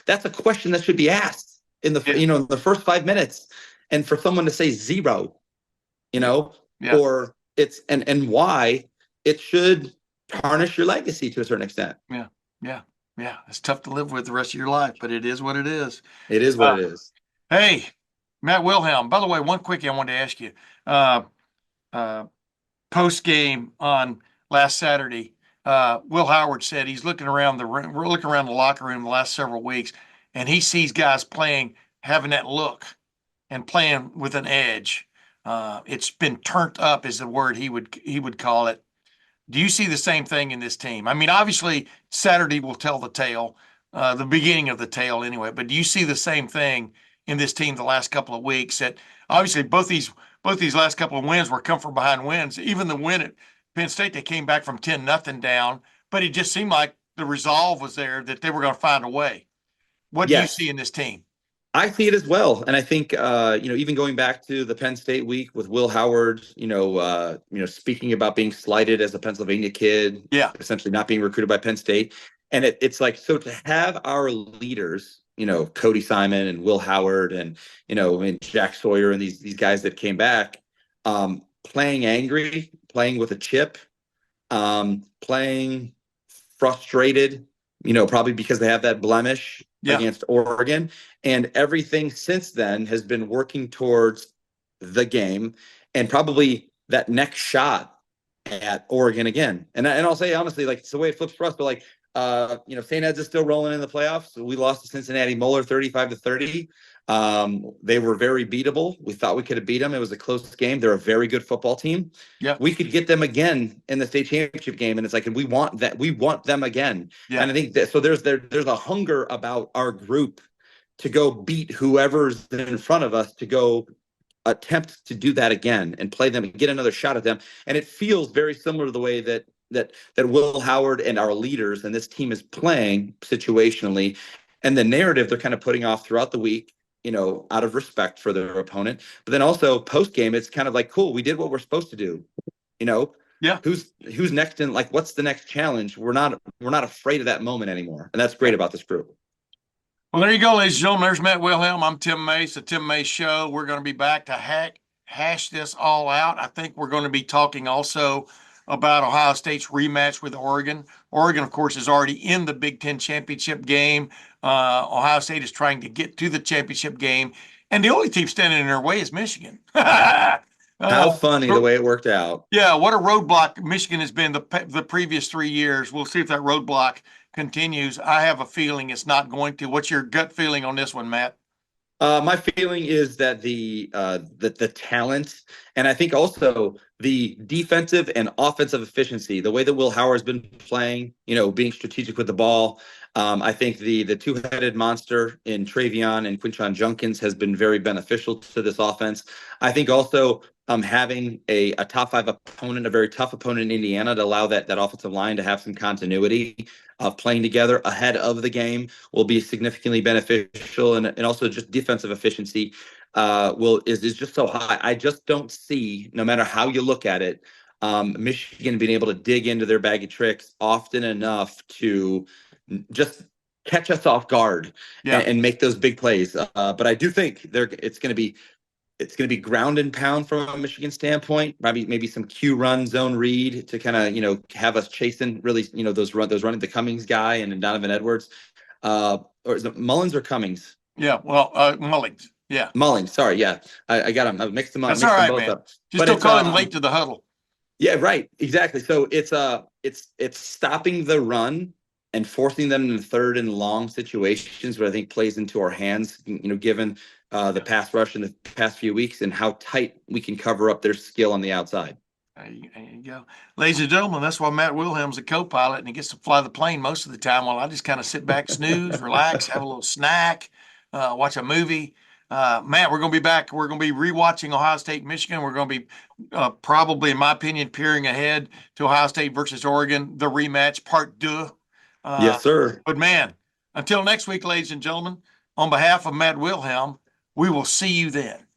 That's a question that should be asked in the first 5 minutes. And for someone to say 0, or it's, and why, it should tarnish your legacy to a certain extent. Yeah. Yeah. Yeah. It's tough to live with the rest of your life, but it is what it is. It is what it is. Hey, Matt Wilhelm, by the way, one quickie I wanted to ask you. Post game on last Saturday, Will Howard said he's looking around the locker room the last several weeks, and he sees guys having that look and playing with an edge. It's been turned up is the word he would call it. Do you see the same thing in this team? I mean, obviously Saturday will tell the tale, the beginning of the tale anyway. But do you see the same thing in this team the last couple of weeks? That obviously both these last couple of wins were come from behind wins. Even the win at Penn State, they came back from 10-0 down, but it just seemed like the resolve was there that they were going to find a way. What do you see Yes. in this team? I see it as well, and I think even going back to the Penn State week with Will Howard, speaking about being slighted as a Pennsylvania kid, Yeah, essentially not being recruited by Penn State, and it's like so to have our leaders, Cody Simon and Will Howard, and and Jack Sawyer and these guys that came back, playing angry, playing with a chip, playing frustrated, probably because they have that blemish yeah, against Oregon. And everything since then has been working towards the game and probably that next shot at Oregon again. And I'll say honestly, like it's the way it flips for us, but like St. Ed's is still rolling in the playoffs. We lost to Cincinnati Moeller 35-30. They were very beatable. We thought we could have beat them. It was a close game. They're a very good football team. yeah, We could get them again in the state championship game, and it's like, and we want that. We want them again. yeah, And I think that so there's a hunger about our group to go beat whoever's in front of us to go attempt to do that again and play them and get another shot at them. And it feels very similar to the way that Will Howard and our leaders and this team is playing situationally, and the narrative they're kind of putting off throughout the week, out of respect for their opponent. But then also post game, it's kind of like, cool, we did what we're supposed to do. yeah. Who's next in, like, what's the next challenge? We're not afraid of that moment anymore, and that's great about this group. Well, there you go, ladies and gentlemen. There's Matt Wilhelm. I'm Tim Mace, the Tim Mace Show. We're going to be back to hash this all out. I think we're going to be talking also about Ohio State's rematch with Oregon. Oregon, of course, is already in the Big Ten championship game. Ohio State is trying to get to the championship game, and the only team standing in their way is Michigan. How funny the way it worked out. Yeah, what a roadblock Michigan has been the previous 3 years. We'll see if that roadblock continues. I have a feeling it's not going to. What's your gut feeling on this one, Matt? My feeling is that the talent, and I think also the defensive and offensive efficiency, the way that Will Howard's been playing, being strategic with the ball. I think the two-headed monster in Travion and Quinshon Junkins has been very beneficial to this offense. I think also having a top 5 opponent, a very tough opponent in Indiana, to allow that offensive line to have some continuity of playing together ahead of the game will be significantly beneficial, and also just defensive efficiency is just so high. I just don't see, no matter how you look at it, Michigan being able to dig into their bag of tricks often enough to just catch us off guard and make those big plays. But I do think it's going to be ground and pound from a Michigan standpoint. Maybe some Q run zone read to kind of have us chasing really those running, the Cummings guy and Donovan Edwards, or is it Mullins or Cummings? Yeah, well, Mullings. Yeah, Mullins. Sorry, yeah, I got them. I mixed them up. that's all right, both man. up. Just don't call him late to the huddle. Yeah, right. Exactly. So it's stopping the run and forcing them in third and long situations, what I think plays into our hands, given the pass rush in the past few weeks and how tight we can cover up their skill on the outside. There you go. Ladies and gentlemen, that's why Matt Wilhelm's a co-pilot and he gets to fly the plane most of the time while I just kind of sit back, snooze, relax, have a little snack, watch a movie. Matt, we're going to be back. We're going to be rewatching Ohio State, Michigan. We're going to be probably, in my opinion, peering ahead to Ohio State versus Oregon, the rematch, part deux. Yes, sir. But man, until next week, ladies and gentlemen, on behalf of Matt Wilhelm, we will see you then.